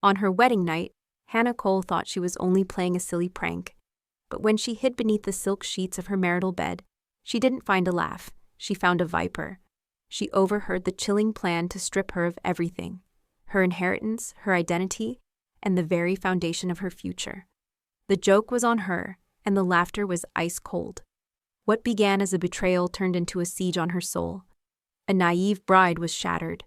On her wedding night, Hannah Cole thought she was only playing a silly prank. But when she hid beneath the silk sheets of her marital bed, she didn't find a laugh, she found a viper. She overheard the chilling plan to strip her of everything: her inheritance, her identity, and the very foundation of her future. The joke was on her, and the laughter was ice cold. What began as a betrayal turned into a siege on her soul. A naive bride was shattered,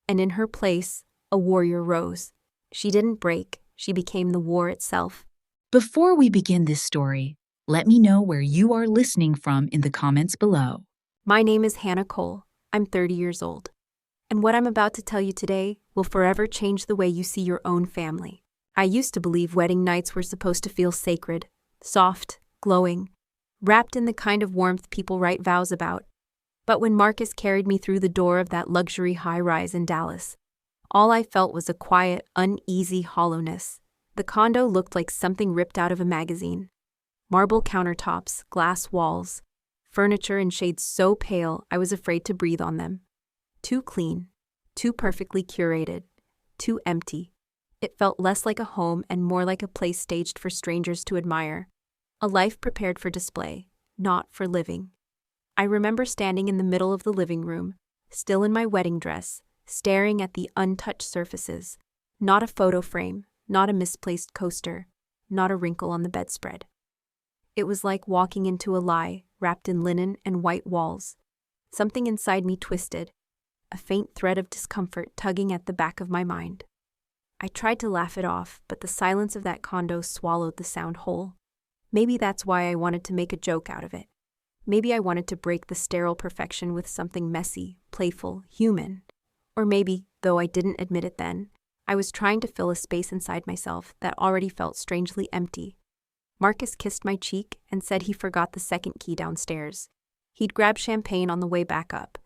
and in her place, a warrior rose. She didn't break, she became the war itself. Before we begin this story, let me know where you are listening from in the comments below. My name is Hannah Cole. I'm 30 years old. And what I'm about to tell you today will forever change the way you see your own family. I used to believe wedding nights were supposed to feel sacred, soft, glowing, wrapped in the kind of warmth people write vows about. But when Marcus carried me through the door of that luxury high-rise in Dallas, all I felt was a quiet, uneasy hollowness. The condo looked like something ripped out of a magazine. Marble countertops, glass walls, furniture in shades so pale I was afraid to breathe on them. Too clean, too perfectly curated, too empty. It felt less like a home and more like a place staged for strangers to admire. A life prepared for display, not for living. I remember standing in the middle of the living room, still in my wedding dress, staring at the untouched surfaces. Not a photo frame, not a misplaced coaster, not a wrinkle on the bedspread. It was like walking into a lie, wrapped in linen and white walls. Something inside me twisted, a faint thread of discomfort tugging at the back of my mind. I tried to laugh it off, but the silence of that condo swallowed the sound whole. Maybe that's why I wanted to make a joke out of it. Maybe I wanted to break the sterile perfection with something messy, playful, human. Or maybe, though I didn't admit it then, I was trying to fill a space inside myself that already felt strangely empty. Marcus kissed my cheek and said he forgot the second key downstairs. He'd grab champagne on the way back up.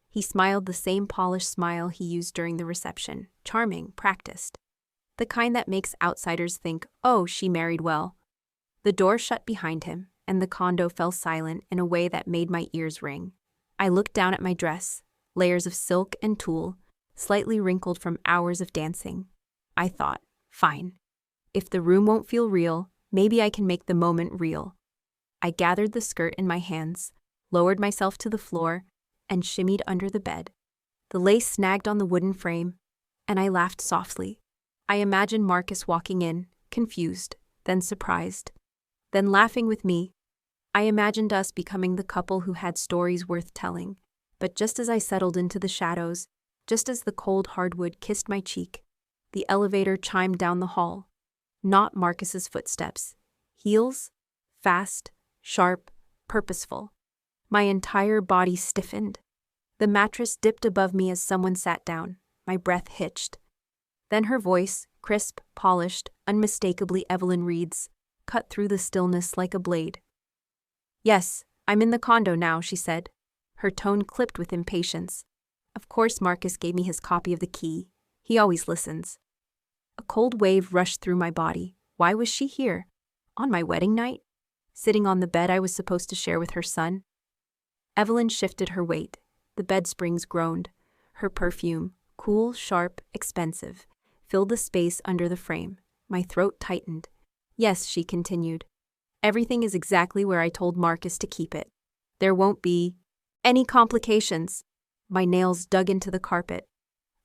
He smiled the same polished smile he used during the reception, charming, practiced. The kind that makes outsiders think, oh, she married well. The door shut behind him, and the condo fell silent in a way that made my ears ring. I looked down at my dress, layers of silk and tulle, slightly wrinkled from hours of dancing. I thought, fine. If the room won't feel real, maybe I can make the moment real. I gathered the skirt in my hands, lowered myself to the floor, and shimmied under the bed. The lace snagged on the wooden frame, and I laughed softly. I imagined Marcus walking in, confused, then surprised, then laughing with me. I imagined us becoming the couple who had stories worth telling. But just as I settled into the shadows, just as the cold hardwood kissed my cheek, the elevator chimed down the hall. Not Marcus's footsteps. Heels, fast, sharp, purposeful. My entire body stiffened. The mattress dipped above me as someone sat down. My breath hitched. Then her voice, crisp, polished, unmistakably Evelyn Reed's, cut through the stillness like a blade. Yes, I'm in the condo now, she said. Her tone clipped with impatience. Of course Marcus gave me his copy of the key. He always listens. A cold wave rushed through my body. Why was she here? On my wedding night? Sitting on the bed I was supposed to share with her son? Evelyn shifted her weight. The bed springs groaned. Her perfume, cool, sharp, expensive, filled the space under the frame. My throat tightened. Yes, she continued. Everything is exactly where I told Marcus to keep it. There won't be any complications. My nails dug into the carpet.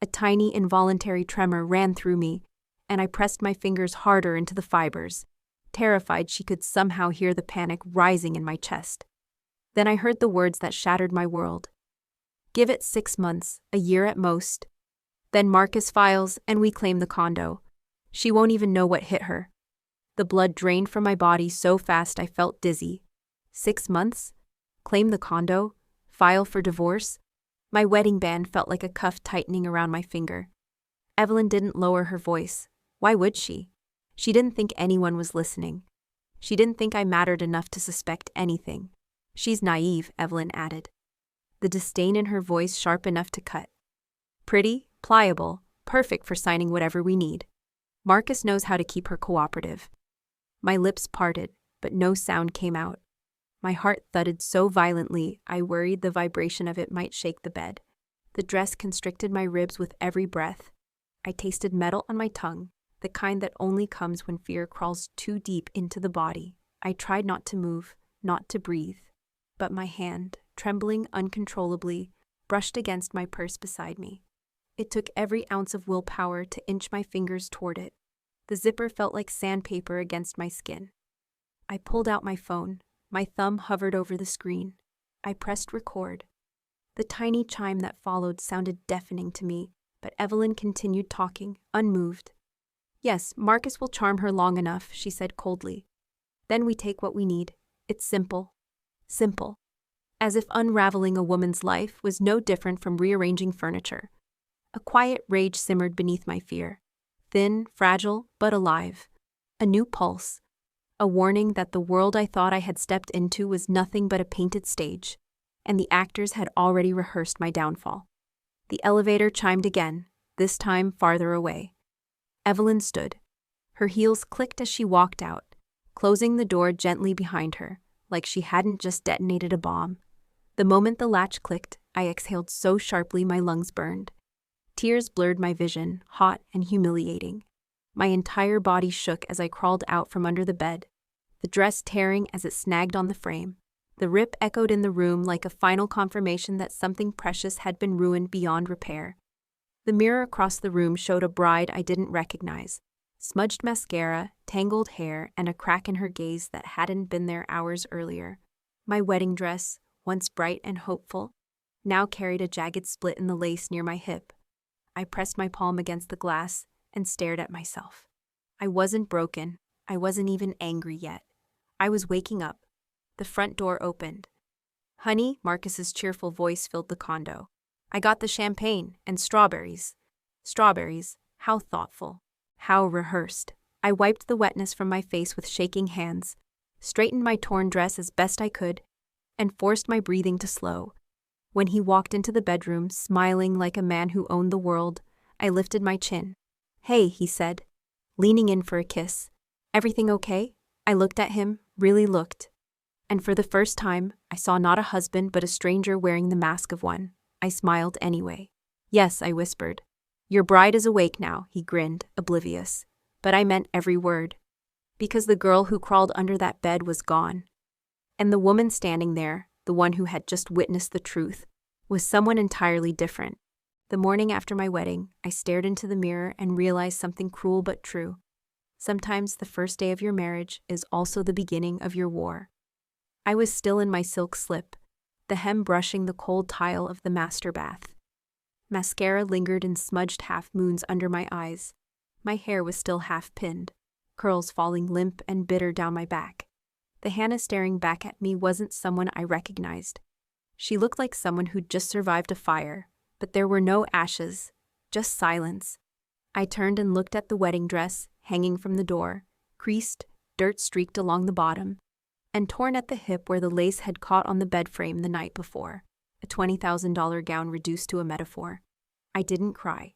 A tiny, involuntary tremor ran through me, and I pressed my fingers harder into the fibers, terrified she could somehow hear the panic rising in my chest. Then I heard the words that shattered my world. Give it 6 months, a year at most. Then Marcus files, and we claim the condo. She won't even know what hit her. The blood drained from my body so fast I felt dizzy. 6 months? Claim the condo? File for divorce? My wedding band felt like a cuff tightening around my finger. Evelyn didn't lower her voice. Why would she? She didn't think anyone was listening. She didn't think I mattered enough to suspect anything. She's naive, Evelyn added. The disdain in her voice sharp enough to cut. Pretty, pliable, perfect for signing whatever we need. Marcus knows how to keep her cooperative. My lips parted, but no sound came out. My heart thudded so violently I worried the vibration of it might shake the bed. The dress constricted my ribs with every breath. I tasted metal on my tongue, the kind that only comes when fear crawls too deep into the body. I tried not to move, not to breathe, but my hand, trembling uncontrollably, brushed against my purse beside me. It took every ounce of willpower to inch my fingers toward it. The zipper felt like sandpaper against my skin. I pulled out my phone. My thumb hovered over the screen. I pressed record. The tiny chime that followed sounded deafening to me, but Evelyn continued talking, unmoved. "Yes, Marcus will charm her long enough," she said coldly. "Then we take what we need. It's simple. Simple." As if unraveling a woman's life was no different from rearranging furniture. A quiet rage simmered beneath my fear. Thin, fragile, but alive. A new pulse. A warning that the world I thought I had stepped into was nothing but a painted stage, and the actors had already rehearsed my downfall. The elevator chimed again, this time farther away. Evelyn stood. Her heels clicked as she walked out, closing the door gently behind her, like she hadn't just detonated a bomb. The moment the latch clicked, I exhaled so sharply my lungs burned. Tears blurred my vision, hot and humiliating. My entire body shook as I crawled out from under the bed, the dress tearing as it snagged on the frame. The rip echoed in the room like a final confirmation that something precious had been ruined beyond repair. The mirror across the room showed a bride I didn't recognize. Smudged mascara, tangled hair, and a crack in her gaze that hadn't been there hours earlier. My wedding dress, once bright and hopeful, now carried a jagged split in the lace near my hip. I pressed my palm against the glass and stared at myself. I wasn't broken. I wasn't even angry yet. I was waking up. The front door opened. "Honey," Marcus's cheerful voice filled the condo. "I got the champagne and strawberries." Strawberries, how thoughtful, how rehearsed. I wiped the wetness from my face with shaking hands, straightened my torn dress as best I could, and forced my breathing to slow. When he walked into the bedroom, smiling like a man who owned the world, I lifted my chin. "Hey," he said, leaning in for a kiss. "Everything okay?" I looked at him, really looked. And for the first time, I saw not a husband but a stranger wearing the mask of one. I smiled anyway. "Yes," I whispered. "Your bride is awake now," he grinned, oblivious. But I meant every word. Because the girl who crawled under that bed was gone. And the woman standing there, the one who had just witnessed the truth, was someone entirely different. The morning after my wedding, I stared into the mirror and realized something cruel but true. Sometimes the first day of your marriage is also the beginning of your war. I was still in my silk slip, the hem brushing the cold tile of the master bath. Mascara lingered in smudged half-moons under my eyes. My hair was still half-pinned, curls falling limp and bitter down my back. The Hannah staring back at me wasn't someone I recognized. She looked like someone who'd just survived a fire, but there were no ashes, just silence. I turned and looked at the wedding dress, hanging from the door, creased, dirt-streaked along the bottom, and torn at the hip where the lace had caught on the bed frame the night before, a $20,000 gown reduced to a metaphor. I didn't cry.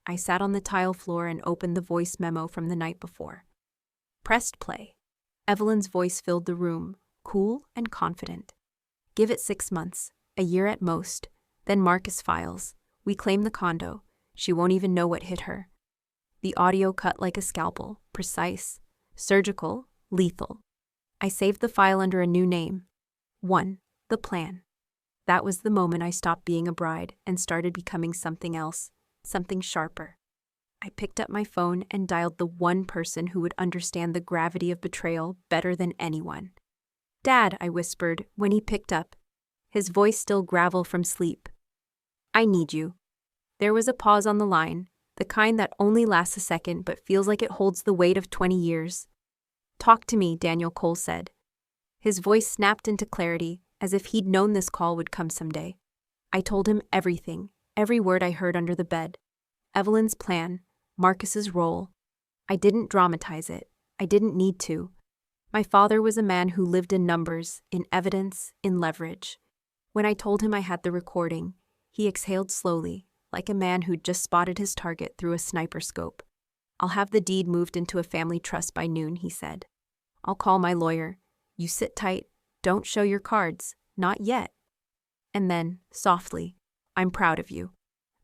I sat on the tile floor and opened the voice memo from the night before. Pressed play. Evelyn's voice filled the room, cool and confident. "Give it 6 months, a year at most. Then Marcus files. We claim the condo. She won't even know what hit her." The audio cut like a scalpel, precise, surgical, lethal. I saved the file under a new name. 1. The plan. That was the moment I stopped being a bride and started becoming something else, something sharper. I picked up my phone and dialed the one person who would understand the gravity of betrayal better than anyone. "Dad," I whispered when he picked up, his voice still gravel from sleep. "I need you." There was a pause on the line, the kind that only lasts a second but feels like it holds the weight of 20 years. "Talk to me," Daniel Cole said. His voice snapped into clarity, as if he'd known this call would come someday. I told him everything, every word I heard under the bed. Evelyn's plan, Marcus's role. I didn't dramatize it. I didn't need to. My father was a man who lived in numbers, in evidence, in leverage. When I told him I had the recording, he exhaled slowly, like a man who'd just spotted his target through a sniper scope. "I'll have the deed moved into a family trust by noon," he said. "I'll call my lawyer. You sit tight. Don't show your cards. Not yet." And then, softly, "I'm proud of you."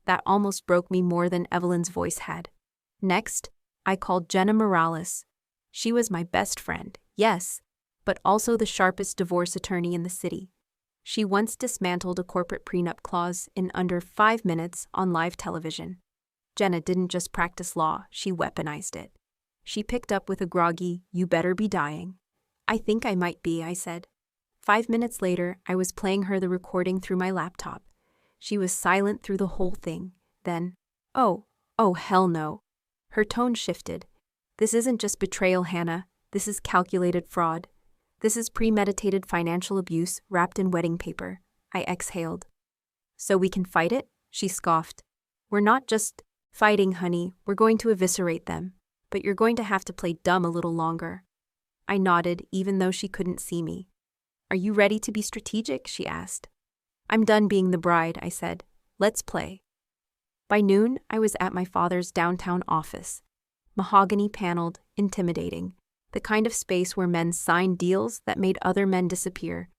That almost broke me more than Evelyn's voice had. Next, I called Jenna Morales. She was my best friend, yes, but also the sharpest divorce attorney in the city. She once dismantled a corporate prenup clause in under 5 minutes on live television. Jenna didn't just practice law, she weaponized it. She picked up with a groggy, "You better be dying." "I think I might be," I said. 5 minutes later, I was playing her the recording through my laptop. She was silent through the whole thing. Then, oh, hell no. Her tone shifted. "This isn't just betrayal, Hannah. This is calculated fraud. This is premeditated financial abuse wrapped in wedding paper." I exhaled. "So we can fight it?" She scoffed. "We're not just fighting, honey. We're going to eviscerate them. But you're going to have to play dumb a little longer." I nodded, even though she couldn't see me. "Are you ready to be strategic?" she asked. "I'm done being the bride," I said. "Let's play." By noon, I was at my father's downtown office. Mahogany paneled, intimidating, the kind of space where men signed deals that made other men disappear.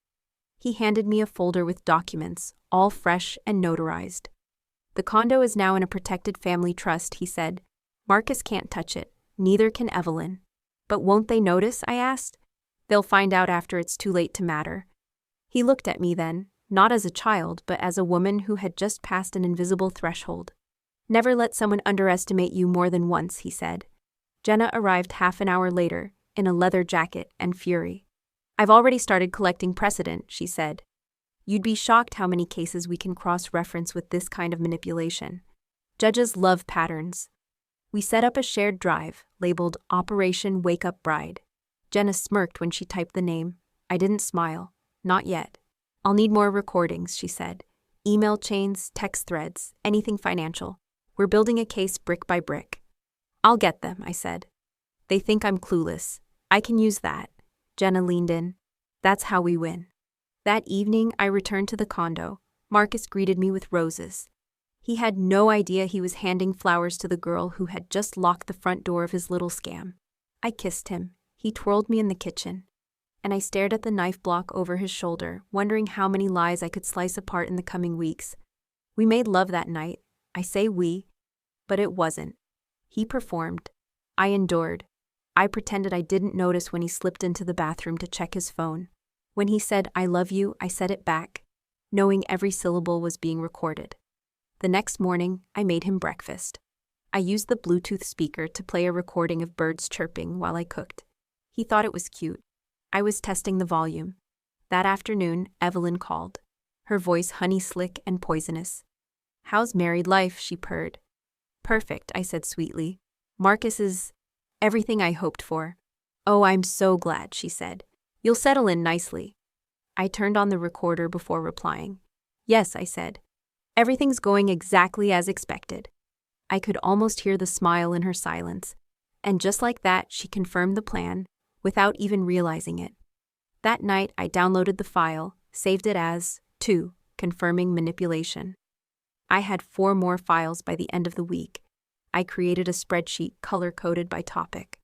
He handed me a folder with documents, all fresh and notarized. "The condo is now in a protected family trust," he said. "Marcus can't touch it, neither can Evelyn." "But won't they notice?" I asked. "They'll find out after it's too late to matter." He looked at me then, not as a child, but as a woman who had just passed an invisible threshold. "Never let someone underestimate you more than once," he said. Jenna arrived half an hour later, in a leather jacket and fury. "I've already started collecting precedent," she said. "You'd be shocked how many cases we can cross-reference with this kind of manipulation. Judges love patterns." We set up a shared drive, labeled Operation Wake Up Bride. Jenna smirked when she typed the name. I didn't smile. "Not yet. I'll need more recordings," she said. "Email chains, text threads, anything financial. We're building a case brick by brick." "I'll get them," I said. "They think I'm clueless. I can use that." Jenna leaned in. "That's how we win." That evening, I returned to the condo. Marcus greeted me with roses. He had no idea he was handing flowers to the girl who had just locked the front door of his little scam. I kissed him. He twirled me in the kitchen. And I stared at the knife block over his shoulder, wondering how many lies I could slice apart in the coming weeks. We made love that night. I say we, but it wasn't. He performed. I endured. I pretended I didn't notice when he slipped into the bathroom to check his phone. When he said, "I love you," I said it back, knowing every syllable was being recorded. The next morning, I made him breakfast. I used the Bluetooth speaker to play a recording of birds chirping while I cooked. He thought it was cute. I was testing the volume. That afternoon, Evelyn called, her voice honey-slick and poisonous. "How's married life?" she purred. "Perfect," I said sweetly. "Marcus is everything I hoped for." "Oh, I'm so glad," she said. "You'll settle in nicely." I turned on the recorder before replying. "Yes," I said. "Everything's going exactly as expected." I could almost hear the smile in her silence. And just like that, she confirmed the plan, without even realizing it. That night, I downloaded the file, saved it as 2, confirming manipulation. I had 4 more files by the end of the week. I created a spreadsheet color-coded by topic: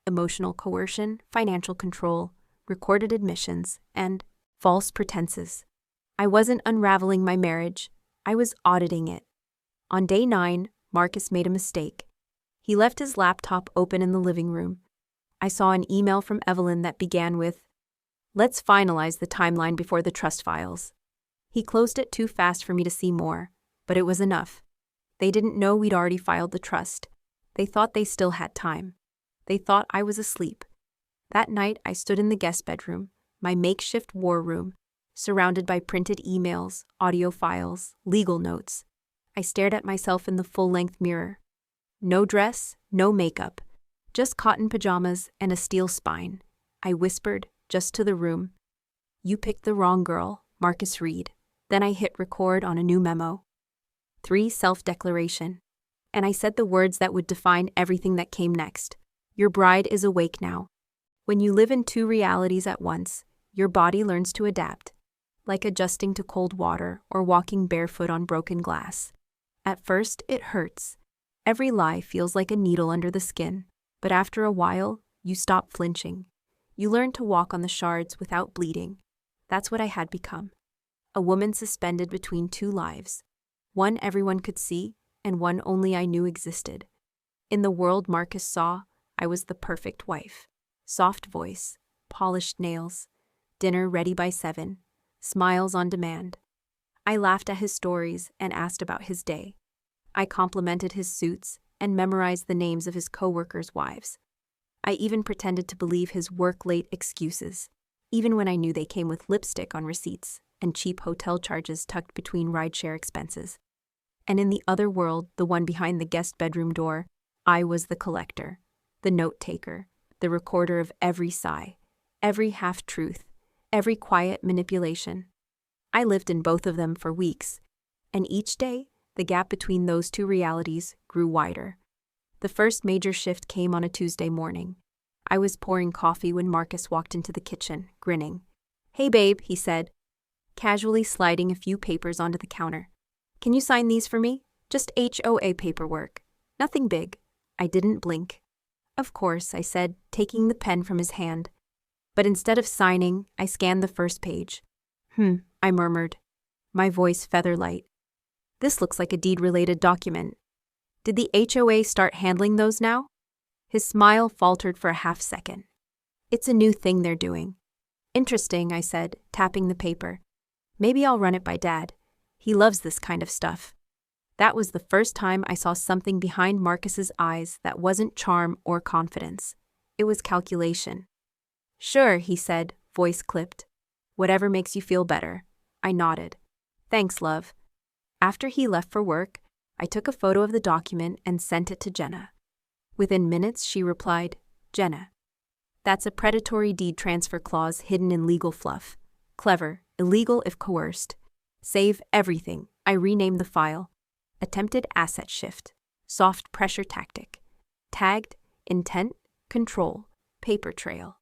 emotional coercion, financial control, recorded admissions, and false pretenses. I wasn't unraveling my marriage. I was auditing it. On day 9, Marcus made a mistake. He left his laptop open in the living room. I saw an email from Evelyn that began with, "Let's finalize the timeline before the trust files." He closed it too fast for me to see more, but it was enough. They didn't know we'd already filed the trust. They thought they still had time. They thought I was asleep. That night, I stood in the guest bedroom, my makeshift war room, surrounded by printed emails, audio files, legal notes. I stared at myself in the full-length mirror. No dress, no makeup, just cotton pajamas and a steel spine. I whispered, just to the room, "You picked the wrong girl, Marcus Reed." Then I hit record on a new memo. 3 self-declaration. And I said the words that would define everything that came next. Your bride is awake now. When you live in 2 realities at once, your body learns to adapt, like adjusting to cold water or walking barefoot on broken glass. At first, it hurts. Every lie feels like a needle under the skin, but after a while, you stop flinching. You learn to walk on the shards without bleeding. That's what I had become. A woman suspended between 2 lives. One everyone could see, and one only I knew existed. In the world Marcus saw, I was the perfect wife. Soft voice, polished nails, dinner ready by 7, smiles on demand. I laughed at his stories and asked about his day. I complimented his suits and memorized the names of his coworkers' wives. I even pretended to believe his work-late excuses, even when I knew they came with lipstick on receipts and cheap hotel charges tucked between rideshare expenses. And in the other world, the one behind the guest bedroom door, I was the collector, the note-taker, the recorder of every sigh, every half-truth, every quiet manipulation. I lived in both of them for weeks, and each day, the gap between those two realities grew wider. The first major shift came on a Tuesday morning. I was pouring coffee when Marcus walked into the kitchen, grinning. "Hey babe," he said, casually sliding a few papers onto the counter. "Can you sign these for me? Just HOA paperwork. Nothing big." I didn't blink. "Of course," I said, taking the pen from his hand. But instead of signing, I scanned the first page. I murmured, my voice feather-light. "This looks like a deed-related document. Did the HOA start handling those now?" His smile faltered for a half-second. "It's a new thing they're doing." "Interesting," I said, tapping the paper. "Maybe I'll run it by Dad. He loves this kind of stuff." That was the first time I saw something behind Marcus's eyes that wasn't charm or confidence. It was calculation. "Sure," he said, voice clipped. "Whatever makes you feel better." I nodded. "Thanks, love." After he left for work, I took a photo of the document and sent it to Jenna. Within minutes, she replied, "Jenna, that's a predatory deed transfer clause hidden in legal fluff. Clever, illegal if coerced. Save everything." I renamed the file. Attempted asset shift. Soft pressure tactic. Tagged, intent, control, paper trail.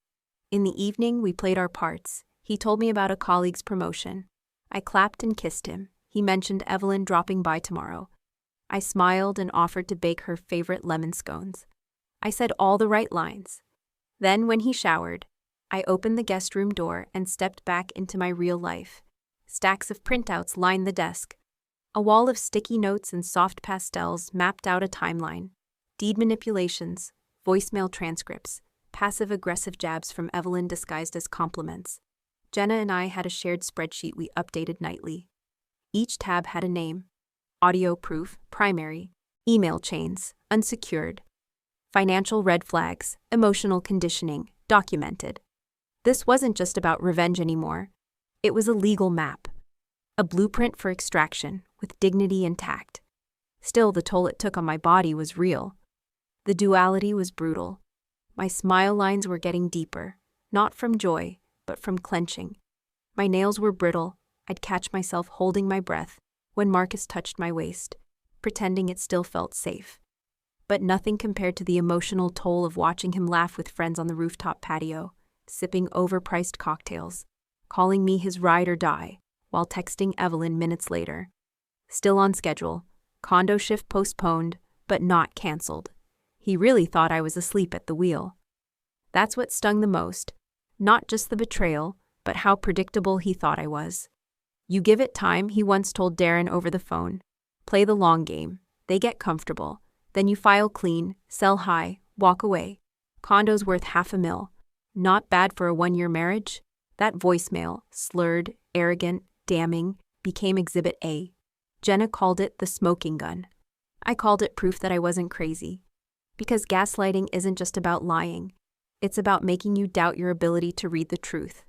In the evening, we played our parts. He told me about a colleague's promotion. I clapped and kissed him. He mentioned Evelyn dropping by tomorrow. I smiled and offered to bake her favorite lemon scones. I said all the right lines. Then, when he showered, I opened the guest room door and stepped back into my real life. Stacks of printouts lined the desk. A wall of sticky notes and soft pastels mapped out a timeline. Deed manipulations, voicemail transcripts, passive-aggressive jabs from Evelyn disguised as compliments. Jenna and I had a shared spreadsheet we updated nightly. Each tab had a name. Audio proof, primary. Email chains, unsecured. Financial red flags, emotional conditioning, documented. This wasn't just about revenge anymore. It was a legal map. A blueprint for extraction, with dignity and tact. Still, the toll it took on my body was real. The duality was brutal. My smile lines were getting deeper, not from joy, but from clenching. My nails were brittle. I'd catch myself holding my breath when Marcus touched my waist, pretending it still felt safe. But nothing compared to the emotional toll of watching him laugh with friends on the rooftop patio, sipping overpriced cocktails, calling me his ride or die, while texting Evelyn minutes later. Still on schedule, condo shift postponed, but not canceled. He really thought I was asleep at the wheel. That's what stung the most. Not just the betrayal, but how predictable he thought I was. "You give it time," he once told Darren over the phone. "Play the long game. They get comfortable. Then you file clean, sell high, walk away. Condo's worth $500,000. Not bad for a 1-year marriage?" That voicemail, slurred, arrogant, damning, became Exhibit A. Jenna called it the smoking gun. I called it proof that I wasn't crazy. Because gaslighting isn't just about lying. It's about making you doubt your ability to read the truth.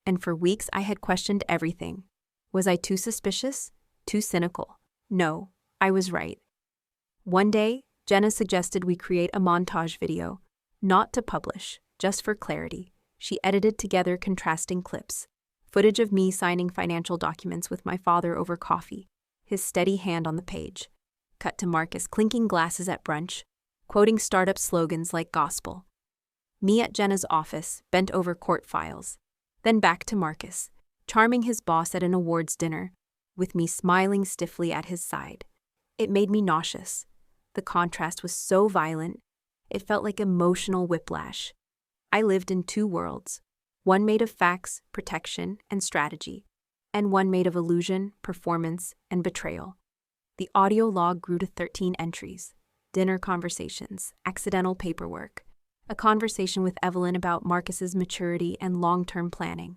And for weeks, I had questioned everything. Was I too suspicious? Too cynical? No, I was right. One day, Jenna suggested we create a montage video, not to publish, just for clarity. She edited together contrasting clips. Footage of me signing financial documents with my father over coffee, his steady hand on the page. Cut to Marcus clinking glasses at brunch, quoting startup slogans like gospel. Me at Jenna's office, bent over court files. Then back to Marcus, charming his boss at an awards dinner, with me smiling stiffly at his side. It made me nauseous. The contrast was so violent, it felt like emotional whiplash. I lived in two worlds, one made of facts, protection, and strategy, and one made of illusion, performance, and betrayal. The audio log grew to 13 entries. dinner conversations, accidental paperwork, a conversation with Evelyn about Marcus's maturity and long-term planning.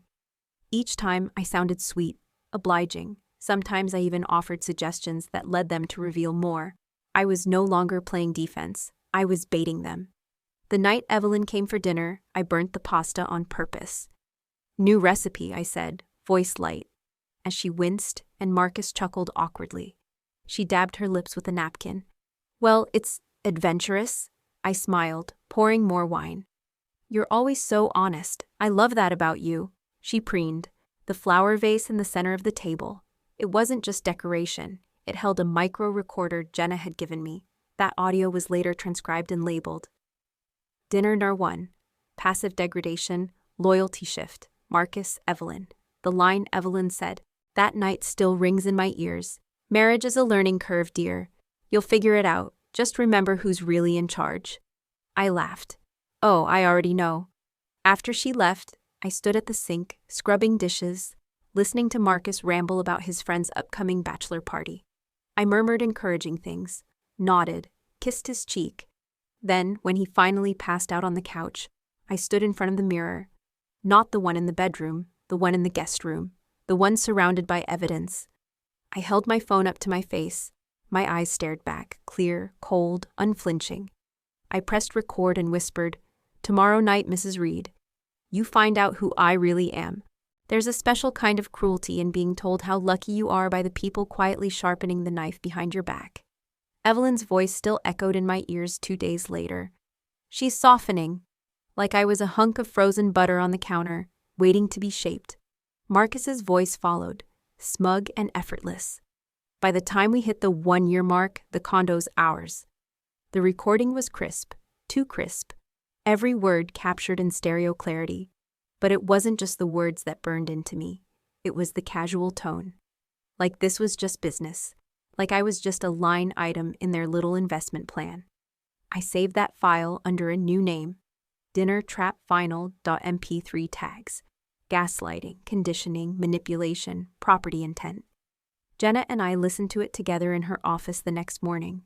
Each time I sounded sweet, obliging. Sometimes I even offered suggestions that led them to reveal more. I was no longer playing defense. I was baiting them. The night Evelyn came for dinner, I burnt the pasta on purpose. "New recipe," I said, voice light. As she winced and Marcus chuckled awkwardly. She dabbed her lips with a napkin. "Well, it's adventurous," I smiled, pouring more wine. "You're always so honest. I love that about you," she preened. The flower vase in the center of the table. It wasn't just decoration. It held a micro-recorder Jenna had given me. That audio was later transcribed and labeled. Dinner No. 1. Passive degradation, loyalty shift. Marcus, Evelyn. The line Evelyn said, that night still rings in my ears. "Marriage is a learning curve, dear. You'll figure it out. Just remember who's really in charge." I laughed. "Oh, I already know." After she left, I stood at the sink, scrubbing dishes, listening to Marcus ramble about his friend's upcoming bachelor party. I murmured encouraging things, nodded, kissed his cheek. Then, when he finally passed out on the couch, I stood in front of the mirror. Not the one in the bedroom, the one in the guest room, the one surrounded by evidence. I held my phone up to my face. My eyes stared back, clear, cold, unflinching. I pressed record and whispered, "Tomorrow night, Mrs. Reed. You find out who I really am. There's a special kind of cruelty in being told how lucky you are by the people quietly sharpening the knife behind your back." Evelyn's voice still echoed in my ears 2 days later. "She's softening, like I was a hunk of frozen butter on the counter, waiting to be shaped." Marcus's voice followed, smug and effortless. By the time we hit the 1-year mark, the condo's ours. The recording was crisp, too crisp. Every word captured in stereo clarity. But it wasn't just the words that burned into me. It was the casual tone. Like this was just business. Like I was just a line item in their little investment plan. I saved that file under a new name. dinnertrapfinal.mp3 tags. Gaslighting, conditioning, manipulation, property intent. Jenna and I listened to it together in her office the next morning.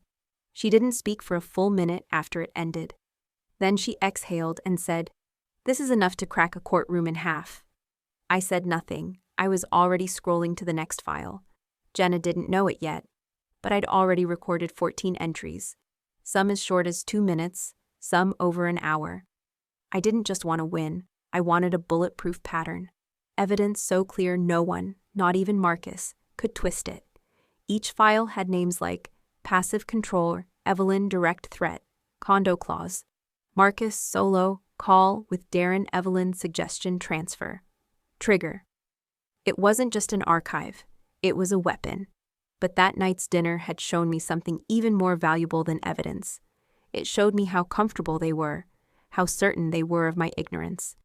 She didn't speak for a full minute after it ended. Then she exhaled and said, "This is enough to crack a courtroom in half." I said nothing. I was already scrolling to the next file. Jenna didn't know it yet, but I'd already recorded 14 entries, some as short as 2 minutes, some over an hour. I didn't just want to win. I wanted a bulletproof pattern. Evidence so clear no one, not even Marcus, could twist it. Each file had names like passive control, Evelyn direct threat, condo clause, Marcus solo, call with Darren Evelyn suggestion transfer, trigger. It wasn't just an archive, it was a weapon. But that night's dinner had shown me something even more valuable than evidence. It showed me how comfortable they were, how certain they were of my ignorance.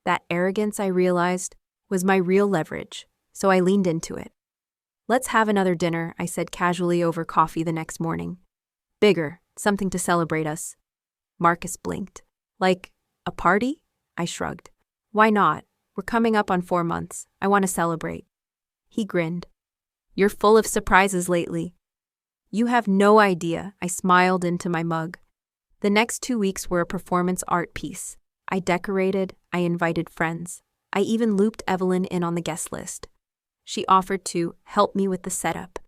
That arrogance, I realized, was my real leverage, so I leaned into it. "Let's have another dinner," I said casually over coffee the next morning. "Bigger, something to celebrate us." Marcus blinked. "Like, a party?" I shrugged. "Why not? We're coming up on 4 months. I want to celebrate." He grinned. "You're full of surprises lately." "You have no idea," I smiled into my mug. The next 2 weeks were a performance art piece. I decorated, I invited friends. I even looped Evelyn in on the guest list. She offered to help me with the setup,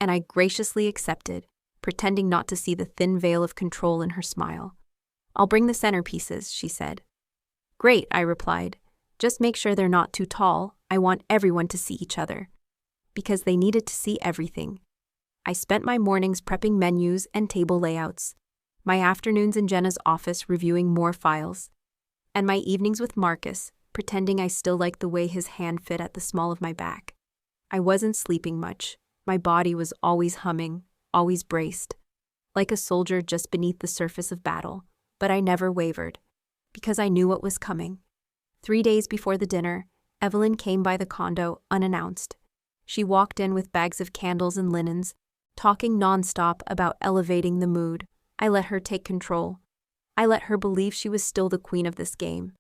and I graciously accepted, pretending not to see the thin veil of control in her smile. "I'll bring the centerpieces," she said. "Great," I replied. "Just make sure they're not too tall. I want everyone to see each other." Because they needed to see everything. I spent my mornings prepping menus and table layouts, my afternoons in Jenna's office reviewing more files, and my evenings with Marcus, pretending I still liked the way his hand fit at the small of my back. I wasn't sleeping much. My body was always humming, always braced, like a soldier just beneath the surface of battle, but I never wavered, because I knew what was coming. 3 days before the dinner, Evelyn came by the condo unannounced. She walked in with bags of candles and linens, talking nonstop about elevating the mood. I let her take control. I let her believe she was still the queen of this game.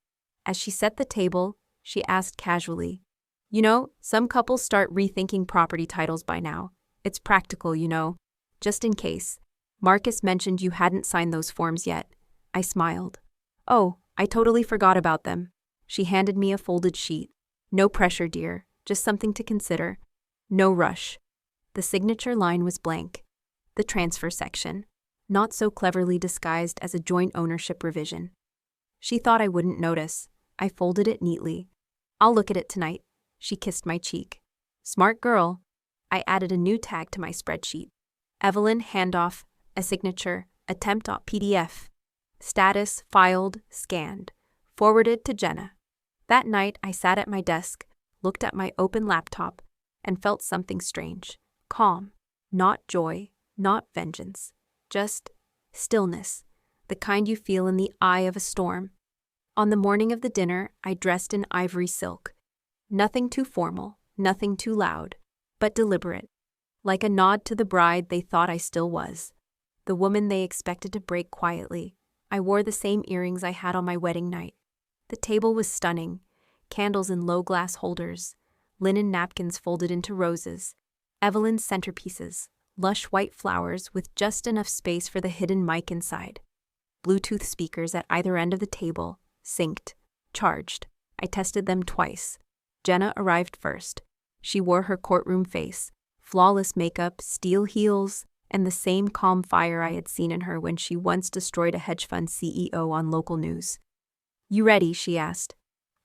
As she set the table, she asked casually, "You know, some couples start rethinking property titles by now. It's practical, you know. Just in case." Marcus mentioned you hadn't signed those forms yet. I smiled. Oh, I totally forgot about them. She handed me a folded sheet. No pressure, dear, just something to consider. No rush. The signature line was blank. The transfer section, not so cleverly disguised as a joint ownership revision. She thought I wouldn't notice. I folded it neatly. I'll look at it tonight. She kissed my cheek. Smart girl. I added a new tag to my spreadsheet. Evelyn handoff, a signature, attempt.pdf. Status, filed, scanned. Forwarded to Jenna. That night, I sat at my desk, looked at my open laptop, and felt something strange. Calm. Not joy, not vengeance. Just stillness. The kind you feel in the eye of a storm. On the morning of the dinner, I dressed in ivory silk. Nothing too formal, nothing too loud, but deliberate. Like a nod to the bride they thought I still was. The woman they expected to break quietly. I wore the same earrings I had on my wedding night. The table was stunning. Candles in low glass holders. Linen napkins folded into roses. Evelyn's centerpieces. Lush white flowers with just enough space for the hidden mic inside. Bluetooth speakers at either end of the table. Synced. Charged. I tested them twice. Jenna arrived first. She wore her courtroom face. Flawless makeup, steel heels, and the same calm fire I had seen in her when she once destroyed a hedge fund CEO on local news. You ready? She asked.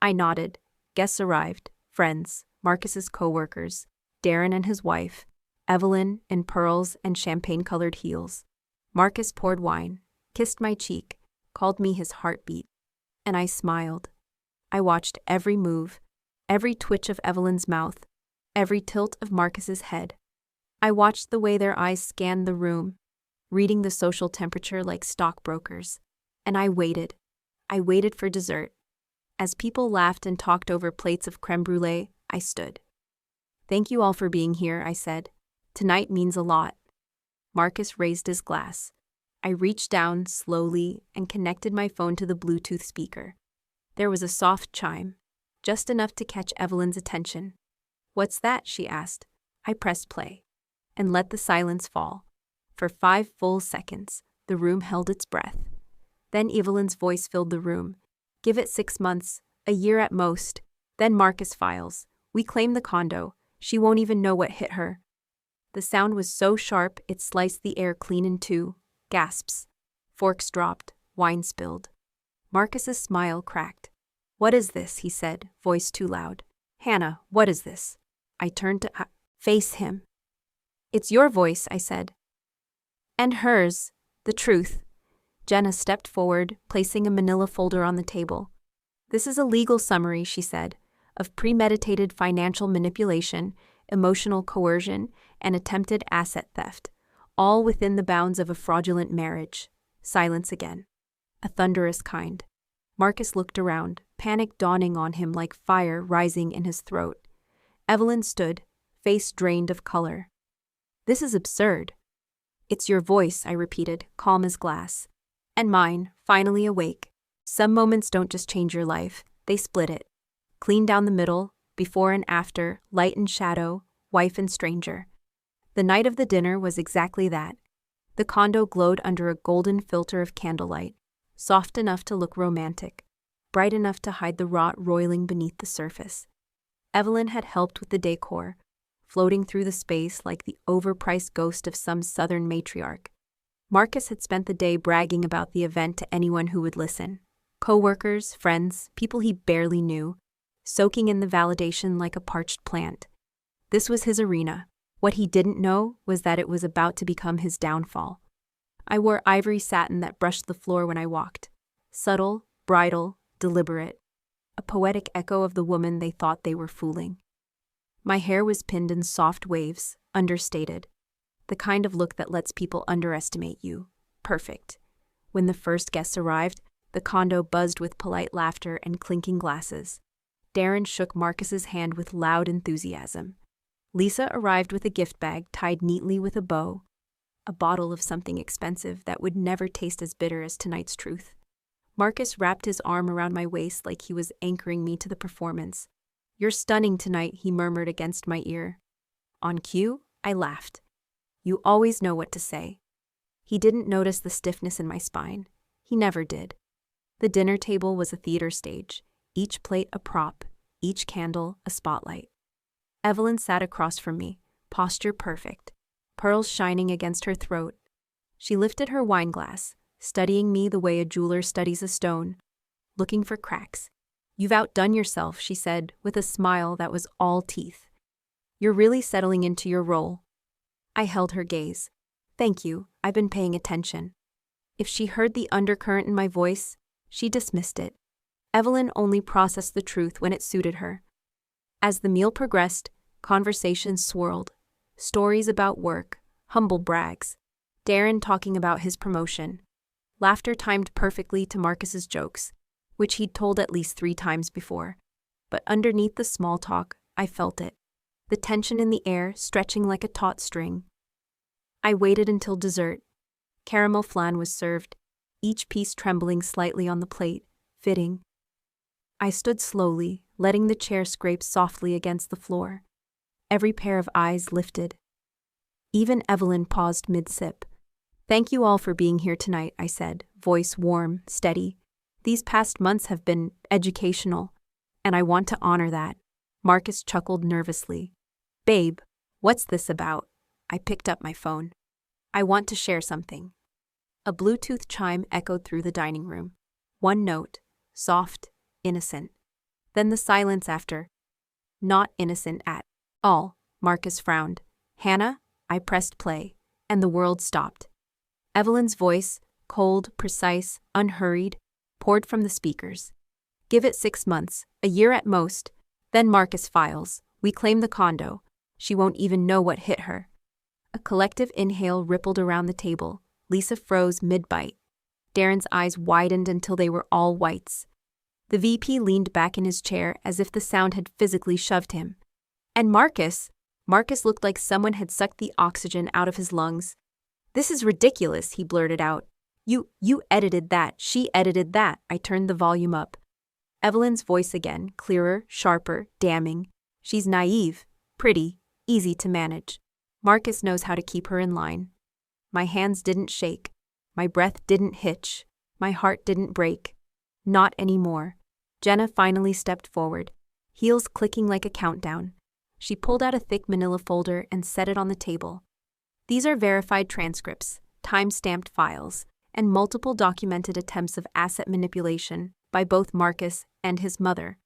I nodded. Guests arrived. Friends, Marcus's co-workers, Darren and his wife, Evelyn in pearls and champagne-colored heels. Marcus poured wine, kissed my cheek, called me his heartbeat, and I smiled. I watched every move, every twitch of Evelyn's mouth, every tilt of Marcus's head. I watched the way their eyes scanned the room, reading the social temperature like stockbrokers, and I waited. I waited for dessert. As people laughed and talked over plates of crème brûlée, I stood. Thank you all for being here, I said. Tonight means a lot. Marcus raised his glass. I reached down slowly and connected my phone to the Bluetooth speaker. There was a soft chime, just enough to catch Evelyn's attention. What's that? She asked. I pressed play and let the silence fall. For 5 full seconds, the room held its breath. Then Evelyn's voice filled the room. Give it 6 months, a year at most. Then Marcus files. We claim the condo. She won't even know what hit her. The sound was so sharp it sliced the air clean in two. Gasps. Forks dropped. Wine spilled. Marcus's smile cracked. What is this? He said, voice too loud. Hannah, what is this? I turned to face him. It's your voice, I said. And hers. The truth. Jenna stepped forward, placing a manila folder on the table. This is a legal summary, she said, of premeditated financial manipulation, emotional coercion, and attempted asset theft, all within the bounds of a fraudulent marriage. Silence again. A thunderous kind. Marcus looked around, panic dawning on him like fire rising in his throat. Evelyn stood, face drained of color. This is absurd. It's your voice, I repeated, calm as glass. And mine, finally awake. Some moments don't just change your life, they split it. Clean down the middle, before and after, light and shadow, wife and stranger. The night of the dinner was exactly that. The condo glowed under a golden filter of candlelight, soft enough to look romantic, bright enough to hide the rot roiling beneath the surface. Evelyn had helped with the decor, floating through the space like the overpriced ghost of some southern matriarch. Marcus had spent the day bragging about the event to anyone who would listen. Co-workers, friends, people he barely knew, soaking in the validation like a parched plant. This was his arena. What he didn't know was that it was about to become his downfall. I wore ivory satin that brushed the floor when I walked. Subtle, bridal, deliberate. A poetic echo of the woman they thought they were fooling. My hair was pinned in soft waves, understated. The kind of look that lets people underestimate you. Perfect. When the first guests arrived, the condo buzzed with polite laughter and clinking glasses. Darren shook Marcus's hand with loud enthusiasm. Lisa arrived with a gift bag tied neatly with a bow. A bottle of something expensive that would never taste as bitter as tonight's truth. Marcus wrapped his arm around my waist like he was anchoring me to the performance. You're stunning tonight, he murmured against my ear. On cue, I laughed. You always know what to say. He didn't notice the stiffness in my spine. He never did. The dinner table was a theater stage, each plate a prop, each candle a spotlight. Evelyn sat across from me, posture perfect, pearls shining against her throat. She lifted her wine glass, studying me the way a jeweler studies a stone, looking for cracks. "You've outdone yourself," she said, with a smile that was all teeth. "You're really settling into your role." I held her gaze. "Thank you, I've been paying attention." If she heard the undercurrent in my voice, she dismissed it. Evelyn only processed the truth when it suited her. As the meal progressed, conversations swirled. Stories about work, humble brags, Darren talking about his promotion. Laughter timed perfectly to Marcus's jokes, which he'd told at least 3 times before. But underneath the small talk, I felt it. The tension in the air stretching like a taut string. I waited until dessert. Caramel flan was served, each piece trembling slightly on the plate, fitting. I stood slowly, letting the chair scrape softly against the floor. Every pair of eyes lifted. Even Evelyn paused mid-sip. "Thank you all for being here tonight," I said, voice warm, steady. "These past months have been educational, and I want to honor that." Marcus chuckled nervously. "Babe, what's this about?" I picked up my phone. "I want to share something." A Bluetooth chime echoed through the dining room. One note, soft, innocent. Then the silence after. "Not innocent at all," Marcus frowned. "Hannah?" I pressed play, and the world stopped. Evelyn's voice, cold, precise, unhurried, poured from the speakers. "Give it 6 months, a year at most. Then Marcus files. We claim the condo. She won't even know what hit her." A collective inhale rippled around the table. Lisa froze mid-bite. Darren's eyes widened until they were all whites. The VP leaned back in his chair as if the sound had physically shoved him. And Marcus looked like someone had sucked the oxygen out of his lungs. "This is ridiculous," he blurted out. You edited that. She edited that." I turned the volume up. Evelyn's voice again, clearer, sharper, damning. "She's naive, pretty, easy to manage. Marcus knows how to keep her in line." My hands didn't shake. My breath didn't hitch. My heart didn't break. Not anymore. Jenna finally stepped forward, heels clicking like a countdown. She pulled out a thick manila folder and set it on the table. "These are verified transcripts, time-stamped files, and multiple documented attempts of asset manipulation by both Marcus and his mother."